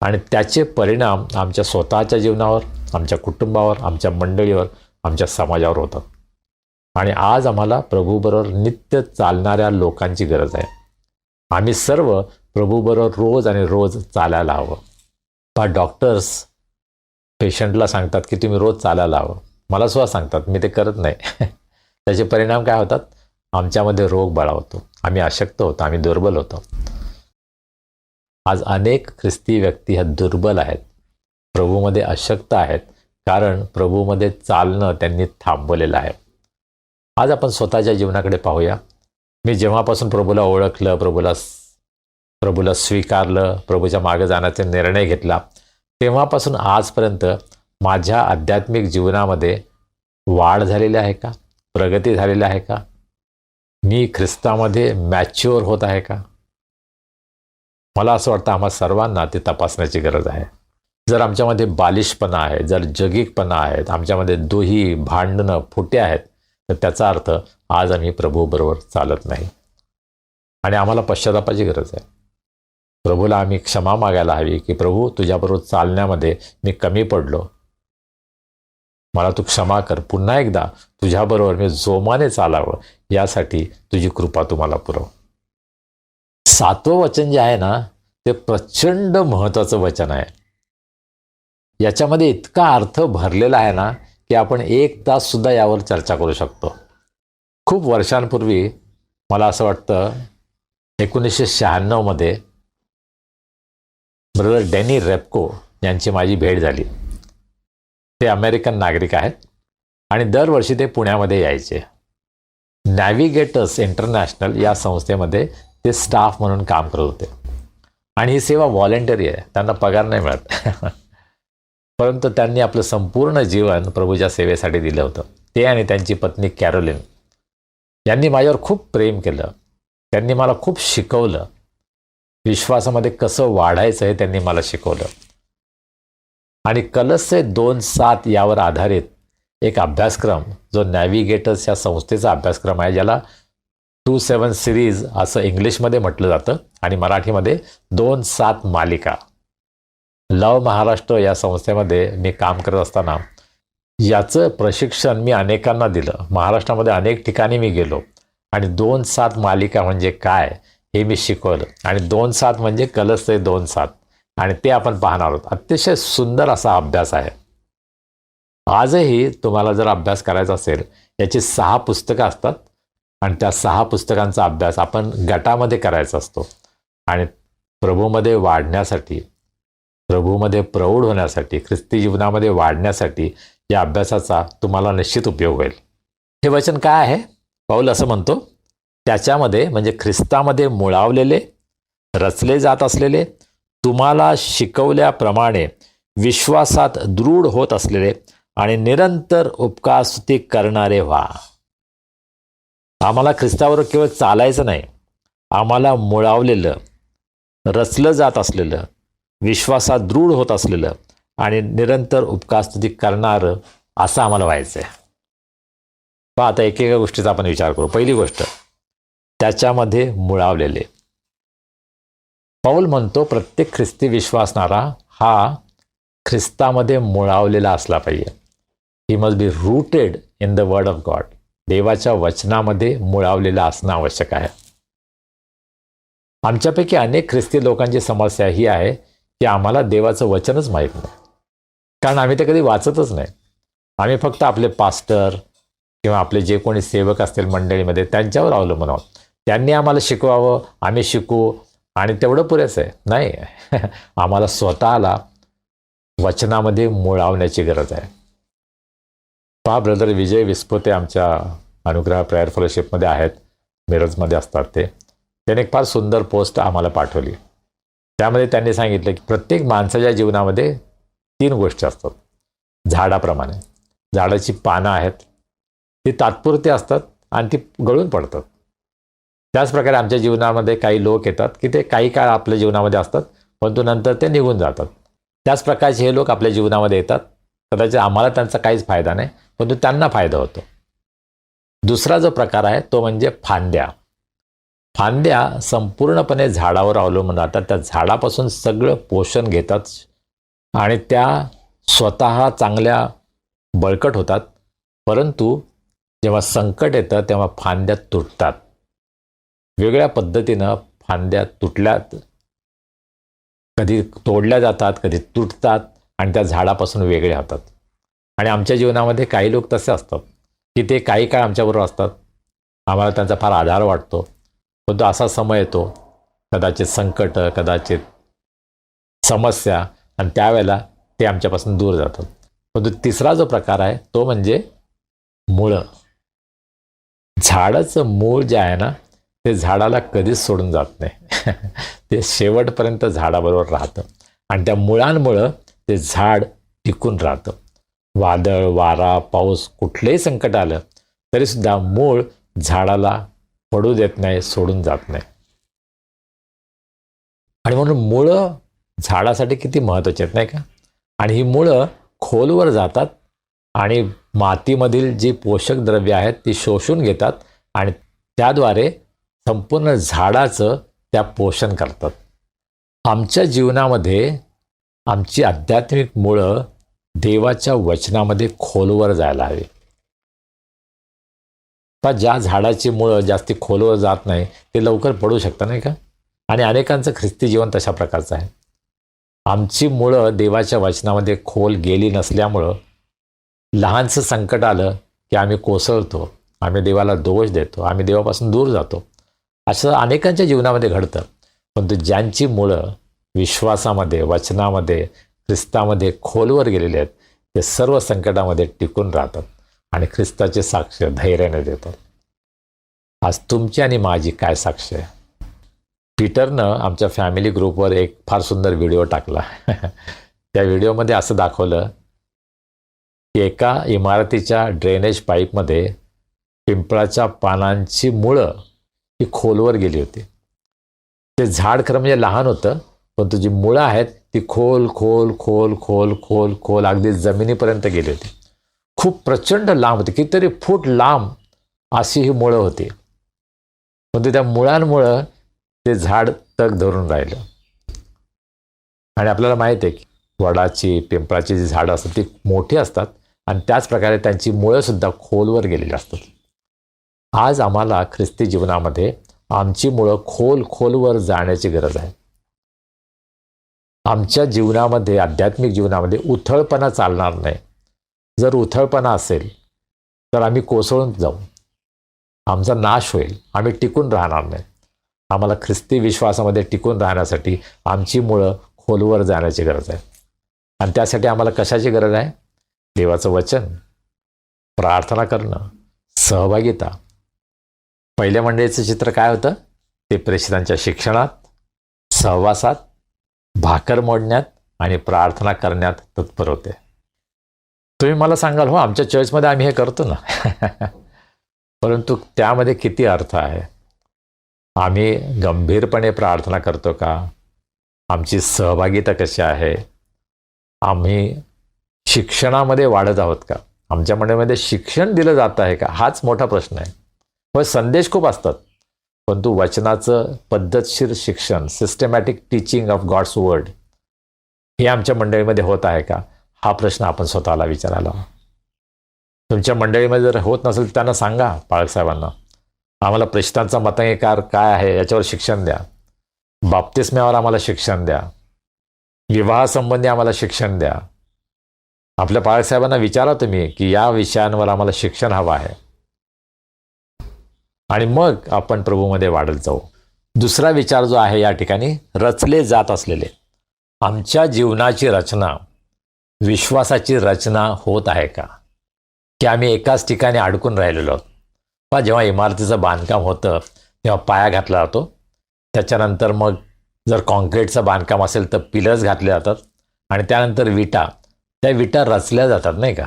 आणि त्याचे परिणाम आमच्या स्वतःच्या जीवनावर, आमच्या कुटुंबावर, आमच्या मंडळीवर, आमच्या समाजावर होतात. आणि आज आम्हाला प्रभूबरोबर नित्य चालणाऱ्या लोकांची गरज आहे. आम्ही सर्व प्रभूबरोबर रोज आणि रोज चालायला हवं. डॉक्टर्स पेशंटला सांगतात की तुम्ही रोज चालायला हवं. मला सुद्धा सांगतात, मी ते करत नाही. त्याचे परिणाम काय होतात? आमच्यामध्ये रोग बळावतो, आम्ही अशक्त होतो, आम्ही दुर्बल होतो. आज अनेक ख्रिस्ती व्यक्ती ह्या दुर्बल आहेत, प्रभूमध्ये अशक्त आहेत, कारण प्रभूमध्ये चालणं त्यांनी थांबवलेलं आहे. आज आपण स्वतःच्या जीवनाकडे पाहूया. मी जेव्हापासून प्रभूला ओळखलं, प्रभूला स्वीकारलं, प्रभूच्या मागे जाण्याचा निर्णय घेतला, तेव्हापासून आजपर्यंत माझ्या आध्यात्मिक जीवनामध्ये वाढ झालेली आहे का? प्रगती झालेली आहे का? मी ख्रिस्तामध्ये मॅच्युअर होत आहे का? मला असं वाटतं आम्हा सर्वांना ते तपासण्याची गरज आहे. जर आमच्यामध्ये बालिशपणा आहे, जर जगिकपणा आहेत, आमच्यामध्ये दोही, भांडणं, फुटे आहेत, तर त्याचा अर्थ आज आम्ही प्रभूबरोबर चालत नाही आणि आम्हाला पश्चातापाची गरज आहे. प्रभूला आम्ही क्षमा मागायला हवी की प्रभू, तुझ्याबरोबर चालण्यामध्ये मी कमी पडलो, मला तू क्षमा कर. पुन्हा एकदा तुझ्याबरोबर मी जोमाने चालावं, यासाठी तुझी कृपा तुम्हाला पुरव. 7वं वचन जे आहे ना, ते प्रचंड महत्त्वाचं वचन आहे. याच्यामध्ये इतका अर्थ भरलेला आहे ना की आपण 1 तास सुद्धा यावर चर्चा करू शकतो. खूप वर्षांपूर्वी मला असं वाटतं 1996 ब्रदर डॅनी रेपको यांची माझी भेट झाली. ते अमेरिकन नागरिक आहेत आणि दरवर्षी ते पुण्यामध्ये यायचे. नॅव्हिगेटर्स इंटरनॅशनल या संस्थेमध्ये ते स्टाफ म्हणून काम करत होते आणि ही सेवा व्हॉलेंटरी आहे, त्यांना पगार नाही मिळत. परंतु त्यांनी आपलं संपूर्ण जीवन प्रभूच्या सेवेसाठी दिलं होतं. ते आणि त्यांची पत्नी कॅरोलिन यांनी माझ्यावर खूप प्रेम केलं. त्यांनी मला खूप शिकवलं. विश्वासामध्ये कसं वाढायचं हे त्यांनी मला शिकवलं. आणि कलस्से 2:7 यावर आधारित एक अभ्यासक्रम, जो नॅव्हिगेटर्स या संस्थेचा अभ्यासक्रम आहे, ज्याला 27 सिरीज असं इंग्लिशमध्ये म्हटलं जातं आणि मराठीमध्ये 2:7 मालिका. लव महाराष्ट्र या संस्थेमध्ये मी काम करत असताना याचं प्रशिक्षण मी अनेकांना दिलं. महाराष्ट्रामध्ये अनेक ठिकाणी मी गेलो आणि 2:7 मालिका म्हणजे काय हे मी शिकवलं. आणि 2:7 म्हणजे कलस्से 2:7 आणि ते आपण पाहणार आहोत. अतिशय सुंदर असा अभ्यास आहे. आजही तुम्हाला जर अभ्यास करायचा असेल, याची 6 पुस्तकं असतात आणि त्या 6 पुस्तकांचा अभ्यास आपण गटामध्ये करायचा असतो. आणि प्रभूमध्ये वाढण्यासाठी, प्रभूमध्ये प्रौढ होण्यासाठी, ख्रिस्ती जीवनामध्ये वाढण्यासाठी या अभ्यासाचा तुम्हाला निश्चित उपयोग होईल. हे वचन काय आहे? पाऊल असं म्हणतो, त्याच्यामध्ये म्हणजे ख्रिस्तामध्ये मुळावलेले, रचले जात असलेले, तुम्हाला शिकवल्याप्रमाणे विश्वासात दृढ होत असलेले आणि निरंतर उपकारस्तुती करणारे व्हा. आम्हाला ख्रिस्तावर केवळ चालायचं नाही, आम्हाला मुळावलेलं, रचलं जात असलेलं, विश्वासात दृढ होत असलेलं आणि निरंतर उपकारस्तुती करणारं असं आम्हाला व्हायचं आहे. पहा, आता एकेका गोष्टीचा आपण विचार करू. पहिली गोष्ट, त्याच्यामध्ये मुळावलेले. पौल म्हणतो प्रत्येक ख्रिस्ती विश्वासणारा हा ख्रिस्तामध्ये मुळावलेला असला पाहिजे. He must be rooted in the word of God. देवाच्या वचनामध्ये मुळावलेला असणं आवश्यक आहे. आमच्यापैकी अनेक ख्रिस्ती लोकांची समस्या ही आहे की आम्हाला देवाचं वचनच माहीत नाही, कारण आम्ही ते कधी वाचतच नाही. आम्ही फक्त आपले पास्टर किंवा आपले जे कोणी सेवक असतील मंडळीमध्ये त्यांच्यावर अवलंबून आहोत. त्यांनी आम्हाला शिकवावं, आम्ही शिकू आणि तेवढं पुरेसं आहे. नाही, आम्हाला स्वतःला वचनामध्ये मुळावण्याची गरज आहे. पहा, ब्रदर विजय विस्पुते आमच्या अनुग्रह प्रेयर फेलोशिपमध्ये आहेत, मिरजमध्ये असतात ते. त्याने एक फार सुंदर पोस्ट आम्हाला पाठवली. त्यामध्ये त्यांनी सांगितलं की प्रत्येक माणसाच्या जीवनामध्ये 3 गोष्टी असतात. झाडाप्रमाणे, झाडाची पानं आहेत, ती तात्पुरती असतात आणि ती गळून पडतात. त्याचप्रकारे आमच्या जीवनामध्ये काही लोक येतात की ते काही काळ आपल्या जीवनामध्ये असतात, परंतु नंतर ते निघून जातात. त्याच प्रकारचे हे लोक आपल्या जीवनामध्ये येतात. कदाचित आम्हाला त्यांचा काहीच फायदा नाही, परंतु त्यांना फायदा होतो. दुसरा जो प्रकार आहे तो म्हणजे फांद्या. फांद्या संपूर्णपणे झाडावर अवलंबून राहतात. त्या झाडापासून सगळं पोषण घेतात आणि त्या स्वतः चांगल्या बळकट होतात, परंतु जेव्हा संकट येतं तेव्हा फांद्या तुटतात. वेगळ्या पद्धतीनं फांद्या तुटल्यात, कधी तोडल्या जातात, कधी तुटतात आणि त्या झाडापासून वेगळे होतात. आणि आमच्या जीवनामध्ये काही लोक तसे असतात की ते काही काळ आमच्याबरोबर असतात, आम्हाला त्यांचा फार आधार वाटतो, परंतु असा समय येतो, कदाचित संकट, कदाचित समस्या, आणि त्यावेळेला ते आमच्यापासून दूर जातात. परंतु तिसरा जो प्रकार आहे तो म्हणजे मुळं. झाडाचं मूळ जे आहे ना, ते झाडाला कधीच सोडून जात नाही. ते शेवटपर्यंत झाडाबरोबर राहतं आणि त्या मुळांमुळं ते झाड टिकून राहतं. वादळ, वारा, पाऊस, कुठलंही संकट आलं तरीसुद्धा मूळ झाडाला पडू देत नाही, सोडून जात नाही. आणि म्हणून मुळं झाडासाठी किती महत्त्वाची आहेत, नाही का? आणि ही मुळं खोलवर जातात आणि मातीमधील जी पोषक द्रव्य आहेत ती शोषून घेतात आणि त्याद्वारे संपूर्ण झाडाचं त्या पोषण करतात. आमच्या जीवनामध्ये आमची आध्यात्मिक मुळं देवाच्या वचनामध्ये खोलवर जायला हवी. पण ज्या झाडाची मुळं जास्ती खोलवर जात नाही ते लवकर पडू शकतं, नाही का? आणि अनेकांचं ख्रिस्ती जीवन तशा प्रकारचं आहे. आमची मुळं देवाच्या वचनामध्ये खोल गेली नसल्यामुळं लहानसं संकट आलं की आम्ही कोसळतो, आम्ही देवाला दोष देतो, आम्ही देवापासून दूर जातो. असं अनेकांच्या जीवनामध्ये घडतं. परंतु ज्यांची मुळं विश्वासामध्ये, वचनामध्ये, ख्रिस्तामध्ये खोलवर गेलेले आहेत ते सर्व संकटामध्ये टिकून राहतात आणि ख्रिस्ताचे साक्ष धैर्याने देतात. आज तुमची आणि माझी काय साक्ष आहे? पीटरनं आमच्या फॅमिली ग्रुपवर एक फार सुंदर व्हिडिओ टाकला. त्या व्हिडिओमध्ये असं दाखवलं की एका इमारतीच्या ड्रेनेज पाईपमध्ये पिंपळाच्या पानांची मुळं ही खोलवर गेली होती. ते झाड खरं म्हणजे लहान होतं, पण जी मुळं आहेत ती खोल खोल खोल खोल खोल खोल अगदी जमिनीपर्यंत गेली होती. खूप प्रचंड लांब होती, कितीतरी फूट लांब अशी ही मुळं होती. पण त्या मुळांमुळं ते झाड तग धरून राहिलं. आणि आपल्याला माहीत आहे की वडाची, पिंपळाची जी झाडं असतात ती मोठी असतात आणि त्याच प्रकारे त्यांची मुळंसुद्धा खोलवर गेलेली असतात. आज आम्हाला ख्रिस्ती जीवनामध्ये आमची मुळं खोलवर जाण्याची गरज आहे. आमच्या जीवनामध्ये, आध्यात्मिक जीवनामध्ये उथळपणा चालणार नाही. जर उथळपणा असेल तर आम्ही कोसळून जाऊ, आमचा नाश होईल, आम्ही टिकून राहणार नाही. आम्हाला ख्रिस्ती विश्वासामध्ये टिकून राहण्यासाठी आमची मुळं खोलवर जाण्याची गरज आहे. आणि त्यासाठी आम्हाला कशाची गरज आहे? देवाचं वचन, प्रार्थना करणं, सहभागिता. पहिल्या मंडळीचं चित्र काय होतं? ते प्रेषितांच्या शिक्षणात, सहवासात, भाकर मोडण्यात आणि प्रार्थना करण्यात तत्पर होते. तुम्ही मला सांगाल, हो आमच्या चर्चमध्ये आम्ही हे करतो ना. परंतु त्यामध्ये किती अर्थ आहे? आम्ही गंभीरपणे प्रार्थना करतो का? आमची सहभागिता कशी आहे? आम्ही शिक्षणामध्ये वाढत आहोत का? आमच्या मंडळीमध्ये शिक्षण दिलं जात आहे का? हाच मोठा प्रश्न आहे. मग संदेश खूप असतात, परंतु वचनाचं पद्धतशीर शिक्षण, systematic teaching of God's word, हे आमच्या मंडळीमध्ये होत आहे का? हा प्रश्न आपण स्वतःला विचारायला हवा. तुमच्या मंडळीमध्ये जर होत नसेल त्यांना सांगा, पाळक साहेबांना, आम्हाला प्रश्नांचा मतांगीकार काय आहे याच्यावर शिक्षण द्या, बाप्तिस्म्यावर आम्हाला शिक्षण द्या, विवाहासंबंधी आम्हाला शिक्षण द्या. आपल्या पाळक साहेबांना विचारा तुम्ही की या विषयांवर आम्हाला शिक्षण हवं आहे, आणि मग आपण प्रभूमध्ये वाढत जाऊ. दुसरा विचार जो आहे या ठिकाणी, रचले जात असलेले, आमच्या जीवनाची रचना, विश्वासाची रचना होत आहे का? की आम्ही एकाच ठिकाणी अडकून राहिलेलो आहोत? पहा, जेव्हा इमारतीचं बांधकाम होतं तेव्हा पाया घातला जातो, त्याच्यानंतर मग जर कॉन्क्रीटचं बांधकाम असेल तर पिलर्स घातले जातात, आणि त्यानंतर विटा, त्या विटा रचल्या जातात, नाही का?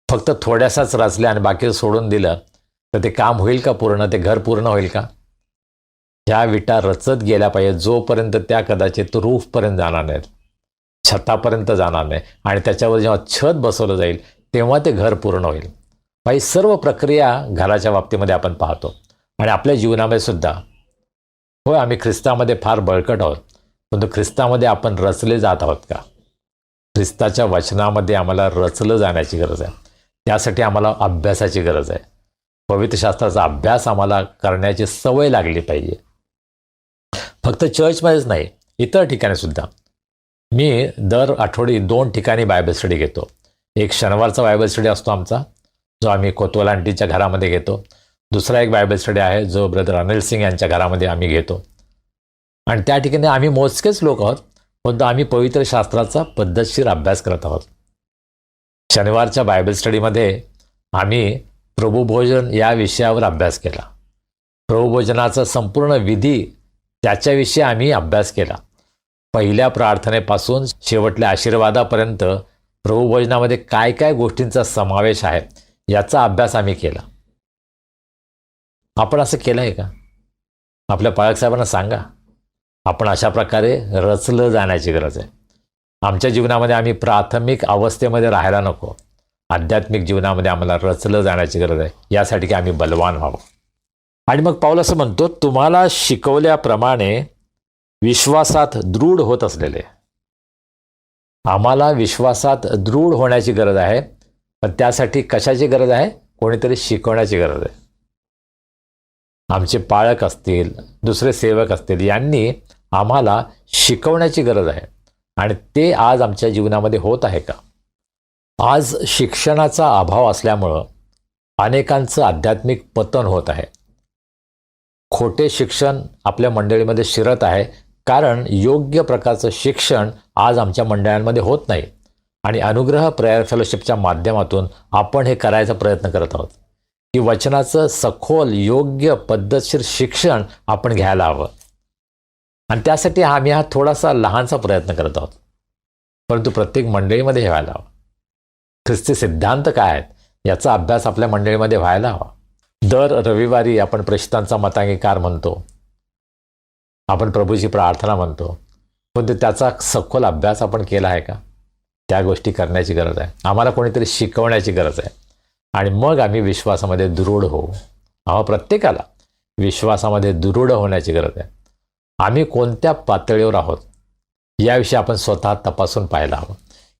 फक्त थोड्याशाच रचल्या आणि बाकी सोडून दिलं तर ते काम होईल का पूर्ण? ते घर पूर्ण होईल का? ह्या विटा रचत गेल्या पाहिजे जोपर्यंत त्या कदाचित रूफपर्यंत जाणार नाहीत, छतापर्यंत जाणार नाही, आणि त्याच्यावर जेव्हा छत बसवलं जाईल तेव्हा ते घर पूर्ण होईल. ही सर्व प्रक्रिया घराच्या बाबतीमध्ये आपण पाहतो, आणि आपल्या जीवनामध्ये सुद्धा. होय, आम्ही ख्रिस्तामध्ये फार बळकट आहोत, परंतु ख्रिस्तामध्ये आपण रचले जात आहोत का? ख्रिस्ताच्या वचनामध्ये आम्हाला रचलं जाण्याची गरज आहे. त्यासाठी आम्हाला अभ्यासाची गरज आहे. पवित्र शास्त्राचा अभ्यास आम्हाला करण्याची सवय लागली पाहिजे. फक्त चर्चमध्येच नाही, इतर ठिकाणी सुद्धा. मी दर आठवडी 2 ठिकाणी बायबल स्टडी घेतो. एक शनिवारचा बायबल स्टडी असतो आमचा, जो आम्ही कोतवाल आंटीच्या घरामध्ये घेतो. दुसरा एक बायबल स्टडी आहे जो ब्रदर अनिल सिंग यांच्या घरामध्ये आम्ही घेतो. आणि त्या ठिकाणी आम्ही मोजकेच लोक आहोत, परंतु आम्ही पवित्र शास्त्राचा पद्धतशीर अभ्यास करत आहोत. शनिवारच्या बायबल स्टडीमध्ये आम्ही प्रभुभोजन या विषयावर अभ्यास केला. प्रभुभोजनाचा संपूर्ण विधी, त्याच्याविषयी आम्ही अभ्यास केला. पहिल्या प्रार्थनेपासून शेवटल्या आशीर्वादापर्यंत प्रभुभोजनामध्ये काय काय गोष्टींचा समावेश आहे याचा अभ्यास आम्ही केला. आपण असं केलं आहे का? आपल्या पाळक साहेबांना सांगा, आपण अशा प्रकारे रचलं जाण्याची गरज आहे. आमच्या जीवनामध्ये आम्ही प्राथमिक अवस्थेमध्ये राहायला नको, आध्यात्मिक जीवनामध्ये आम्हाला रचलं जाण्याची गरज आहे, यासाठी की आम्ही बलवान व्हावं. आणि मग पाऊल असं म्हणतो, तुम्हाला शिकवल्याप्रमाणे विश्वासात दृढ होत असलेले. आम्हाला विश्वासात दृढ होण्याची गरज आहे, पण त्यासाठी कशाची गरज आहे? कोणीतरी शिकवण्याची गरज आहे. आमचे पाळक असतील, दुसरे सेवक असतील, यांनी आम्हाला शिकवण्याची गरज आहे, आणि ते आज आमच्या जीवनामध्ये होत आहे का? आज शिक्षणाचा अभाव असल्यामुळं अनेकांचं आध्यात्मिक पतन होत आहे. खोटे शिक्षण आपल्या मंडळीमध्ये शिरत आहे, कारण योग्य प्रकारचं शिक्षण आज आमच्या मंडळांमध्ये होत नाही. आणि अनुग्रह प्रेयर फेलोशिपच्या माध्यमातून आपण हे करायचा प्रयत्न करत आहोत की वचनाचं सखोल, योग्य, पद्धतशीर शिक्षण आपण घ्यायला हवं. आणि त्यासाठी आम्ही हा थोडासा लहानसा प्रयत्न करत आहोत, परंतु प्रत्येक मंडळीमध्ये हे व्हायला हवं. ख्रिस्ती सिद्धांत काय आहेत याचा अभ्यास आपल्या मंडळीमध्ये व्हायला हवा. दर रविवारी आपण प्रेषितांचा मतांगीकार म्हणतो, आपण प्रभूची प्रार्थना म्हणतो, पण त्याचा सखोल अभ्यास आपण केला आहे का? त्या गोष्टी करण्याची गरज आहे. आम्हाला कोणीतरी शिकवण्याची गरज आहे, आणि मग आम्ही विश्वासामध्ये दृढ होऊ. आम्हा प्रत्येकाला विश्वासामध्ये दृढ होण्याची गरज आहे. आम्ही कोणत्या पातळीवर आहोत याविषयी आपण स्वतः तपासून पाहायला हवं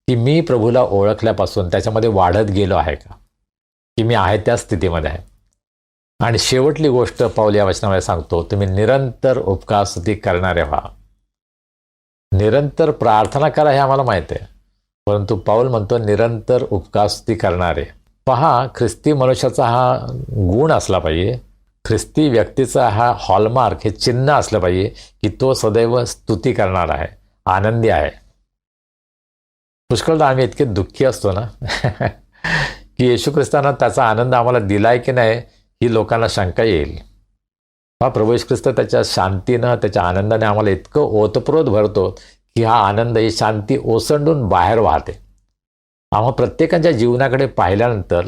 की मी प्रभूला ओळखल्यापासून त्याच्यामध्ये वाढत गेलो आहे का, की मी आहे त्या स्थितीमध्ये आहे. आणि शेवटली गोष्ट पाऊल या वचनामध्ये सांगतो, तुम्ही निरंतर उपकारस्तुती करणारे व्हा. निरंतर प्रार्थना करा हे आम्हाला माहिती आहे, परंतु पाऊल म्हणतो निरंतर उपकारस्तुती करणारे. पहा, ख्रिस्ती मनुष्याचा हा गुण असला पाहिजे, ख्रिस्ती व्यक्तीचा हा हॉलमार्क, हे चिन्ह असलं पाहिजे की तो सदैव स्तुती करणार आहे, आनंदी आहे. पुष्कळदा आम्ही इतके दुःखी असतो ना की येशू ख्रिस्तानं त्याचा आनंद आम्हाला दिलाय की नाही ही लोकांना शंका येईल. हा प्रभू येशू ख्रिस्त त्याच्या शांतीनं, त्याच्या आनंदाने आम्हाला इतकं ओतप्रोत भरतो की हा आनंद, ही शांती ओसंडून बाहेर वाहते. आम्हा प्रत्येकाच्या जीवनाकडे पाहिल्यानंतर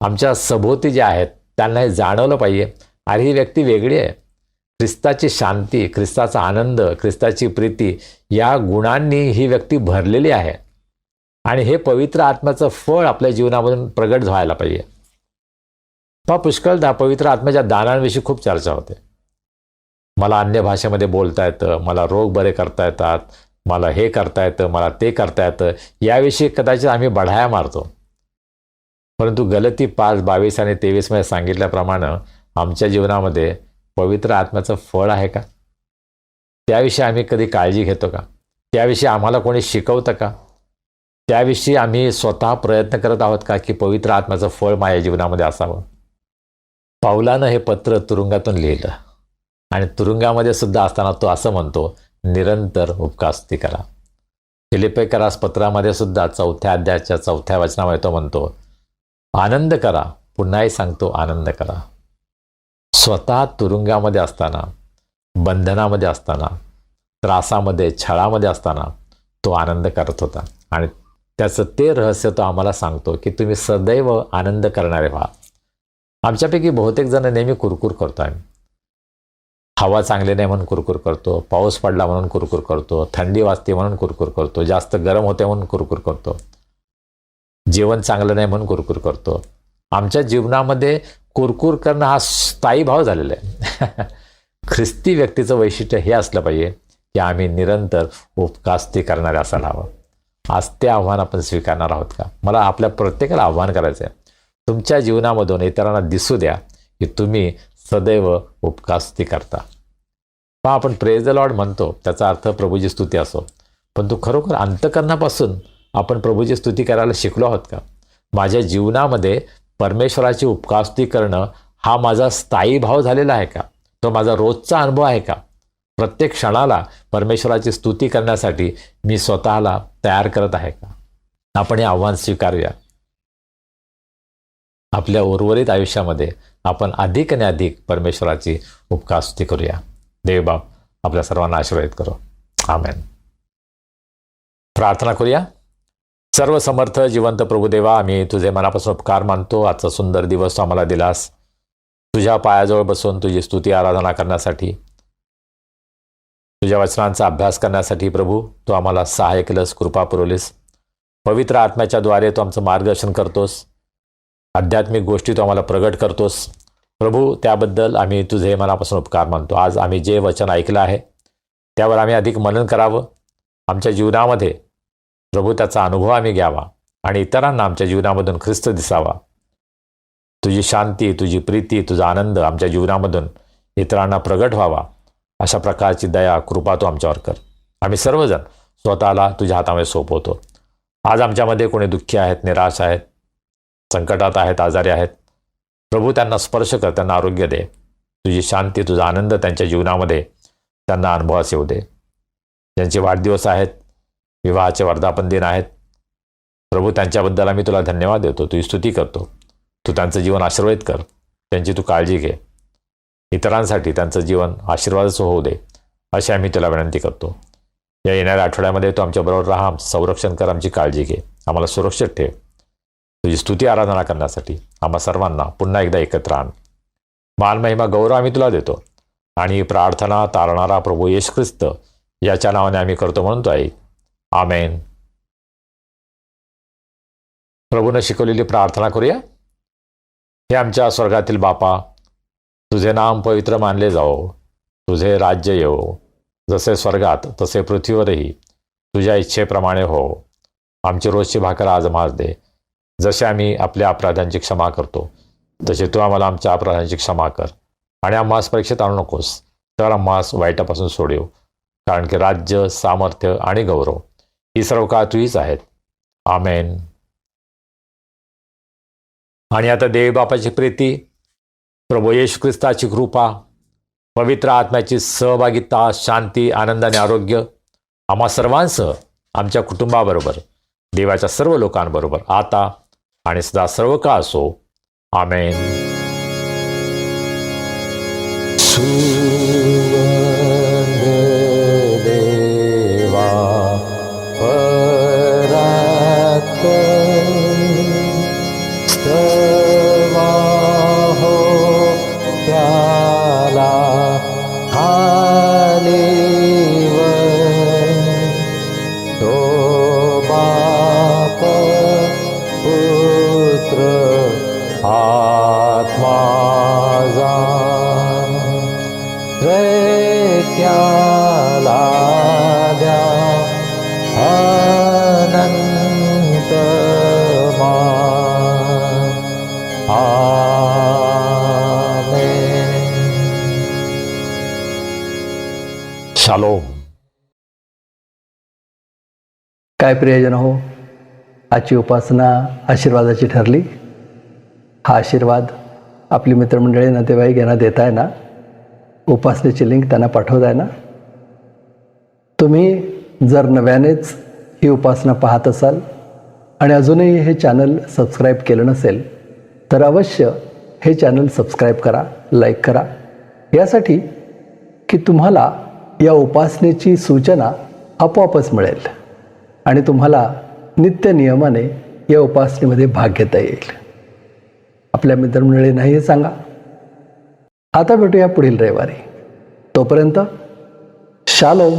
आमच्या सभोवती जे आहेत त्यांना हे जाणवलं पाहिजे, अरे ही व्यक्ती वेगळी आहे. ख्रिस्ताची शांती, ख्रिस्ताचा आनंद, ख्रिस्ताची प्रीती या गुणांनी ही व्यक्ती भरलेली आहे. आणि हे पवित्र आत्म्याचं फळ आपल्या जीवनामधून प्रगट व्हायला पाहिजे. पुष्कळदा पवित्र आत्म्याच्या दानांविषयी खूप चर्चा होते. मला अन्य भाषेमध्ये बोलता येतं, मला रोग बरे करता येतात, मला हे करता येतं, मला ते करता येतं, याविषयी कदाचित आम्ही बढाया मारतो. परंतु गलती 5:22 आणि 23 मध्ये सांगितल्याप्रमाणे आमच्या जीवनामध्ये पवित्र आत्म्याचं फळ आहे का? त्याविषयी आम्ही कधी काळजी घेतो का? त्याविषयी आम्हाला कोणी शिकवतं का? त्याविषयी आम्ही स्वतः प्रयत्न करत आहोत का की पवित्र आत्म्याचं फळ माझ्या जीवनामध्ये असावं? पाऊलानं हे पत्र तुरुंगातून लिहिलं आणि तुरुंगामध्ये सुद्धा असताना तो असं म्हणतो, निरंतर उपकासुती करा. फिलिप्पीकरास पत्रामध्ये सुद्धा 4थ्या अध्यायाच्या 4थ्या वचनामध्ये तो म्हणतो, आनंद करा. पुन्हाही सांगतो, आनंद करा. स्वतः तुरुंगामध्ये असताना, बंधनामध्ये असताना, त्रासामध्ये, छळामध्ये असताना तो आनंद करत होता. आणि त्याचं ते रहस्य तो आम्हाला सांगतो की तुम्ही सदैव आनंद करणारे व्हा. आमच्यापैकी बहुतेक जण नेहमी कुरकुर करतो. आम्ही हवा चांगली नाही म्हणून कुरकुर करतो, पाऊस पडला म्हणून कुरकुर करतो, थंडी वाजते म्हणून कुरकुर करतो, जास्त गरम होते म्हणून कुरकुर करतो, जेवण चांगलं नाही म्हणून कुरकुर करतो. आमच्या जीवनामध्ये कुरकुर करणं हा स्थायी भाव झालेला आहे. ख्रिस्ती व्यक्तीचं वैशिष्ट्य हे असलं पाहिजे की आम्ही निरंतर उपकासुती करणारे असायला हवं. आज ते आव्हान आपण स्वीकारणार आहोत का? मला आपल्या प्रत्येकाला आव्हान करायचं आहे. तुमच्या जीवनामधून इतरांना दिसू द्या की तुम्ही सदैव उपकासुती करता. आपण प्रेज द लॉर्ड म्हणतो, त्याचा अर्थ प्रभूची स्तुती असो, पण तू खरोखर अंतःकरणापासून आपण प्रभूची स्तुती करायला शिकलो आहोत का? माझ्या जीवनामध्ये परमेश्वराची उपकासुती करणं हा माझा स्थायी भाव झालेला आहे का? तो माझा रोजचा अनुभव आहे का? प्रत्येक क्षणाला परमेश्वराची स्तुती करण्यासाठी मी स्वतःला तयार करत आहे का? आपण हे आव्हान स्वीकारूया. आपल्या उर्वरित आयुष्यामध्ये आपण अधिक आणि अधिक परमेश्वराची उपकासुती करूया. देवबाप आपल्या सर्वांना आशीर्वादित करो. आमेन. प्रार्थना करूया. सर्व समर्थ जिवंत प्रभुदेवा, आम्ही तुझे मनापासून उपकार मानतो. आजचा सुंदर दिवस तू आम्हाला दिलास. तुझ्या पायाजवळ बसून तुझी स्तुती आराधना करण्यासाठी, तुझ्या वचनांचा अभ्यास करण्यासाठी प्रभू तू आम्हाला सहाय्य केलंस, कृपा पुरवलीस. पवित्र आत्म्याच्या द्वारे तू आमचं मार्गदर्शन करतोस. आध्यात्मिक गोष्टी तू आम्हाला प्रगट करतोस. प्रभू त्याबद्दल आम्ही तुझे मनापासून उपकार मानतो. आज आम्ही जे वचन ऐकलं आहे त्यावर आम्ही अधिक मनन करावं. आमच्या जीवनामध्ये प्रभू त्याचा अनुभव आम्ही घ्यावा आणि इतरांना आमच्या जीवनामधून ख्रिस्त दिसावा. तुझी शांती, तुझी प्रीती, तुझा आनंद आमच्या जीवनामधून इतरांना प्रगट व्हावा, अशा प्रकारची दया, कृपा तू आमच्यावर कर. आम्ही सर्वजण स्वतःला तुझ्या हातामध्ये सोपवतो. आज आमच्यामध्ये कोणी दुःखी आहेत, निराश आहेत, संकटात आहेत, आजारी आहेत, प्रभू त्यांना स्पर्श कर, त्यांना आरोग्य दे. तुझी शांती, तुझा आनंद त्यांच्या जीवनामध्ये त्यांना अनुभवास येऊ दे. ज्यांचे वाढदिवस आहेत, विवाहाचे वर्धापन दिन आहेत, प्रभू त्यांच्याबद्दल आम्ही तुला धन्यवाद देतो, तुझी स्तुती करतो. तू त्यांचं जीवन आशीर्वादित कर, त्यांची तू काळजी घे. इतरांसाठी त्यांचं जीवन आशीर्वादाचं होऊ दे, अशी आम्ही तुला विनंती करतो. या येणाऱ्या आठवड्यामध्ये तू आमच्याबरोबर राहा, आमचं संरक्षण कर, आमची काळजी घे, आम्हाला सुरक्षित ठेव. तुझी स्तुती आराधना करण्यासाठी आम्हा सर्वांना पुन्हा एकदा एकत्र आण. मान, महिमा, गौरव आम्ही तुला देतो आणि ही प्रार्थना तारणारा प्रभू येशू ख्रिस्त याच्या नावाने आम्ही करतो म्हणून तो ऐक. आमेन. प्रभूनं शिकवलेली प्रार्थना करूया. हे आमच्या स्वर्गातील बापा, तुझे नाम पवित्र मानले जाओ, तुझे राज्य येवो, जसे स्वर्गात तसे पृथ्वीवरही तुझ्या इच्छेप्रमाणे हो. आमची रोजची भाकर आज आम्हास दे, जसे आम्ही आपल्या अपराधांची क्षमा करतो तसे तू आम्हाला आमच्या अपराधांची क्षमा कर. आणि आम्हास परीक्षेत आणू नकोस, तर आम्हास वाईटापासून सोडव. कारण की राज्य, सामर्थ्य आणि गौरव ही सर्व काळ तुझीच आहेत. आमेन. आणि आता देव बापाची प्रीती, प्रभू येशू ख्रिस्ताची कृपा, पवित्र आत्म्याची सहभागिता, शांती, आनंद आणि आरोग्य आम्हा सर्वांसह, आमच्या कुटुंबाबरोबर, देवाच्या सर्व लोकांबरोबर आता आणि सदा सर्व काळ असो. आमेन. देवा परात्पर तो बाप पुत्र आत्मा त्याला द्या अनंत मान. आमेन. शालोम. काय प्रियजन हो, आजची उपासना आशीर्वादाची ठरली. हा आशीर्वाद आपली मित्रमंडळी नातेवाईक यांना देताय ना, उपासनेची लिंक त्यांना पाठवताय ना. तुम्ही जर नव्यानेच ही उपासना पाहत असाल आणि अजूनही हे चॅनल सबस्क्राईब केलं नसेल तर अवश्य हे चॅनल सबस्क्राईब करा, लाईक करा, यासाठी की तुम्हाला या उपासनेची सूचना आपोआपच मिळेल आणि तुम्हाला नित्य नियमाने या उपासनेमध्ये भाग घेता येईल. आपल्या मित्रमंडळींनाही सांगा. आता भेटूया पुढील रविवारी. तोपर्यंत शालोम.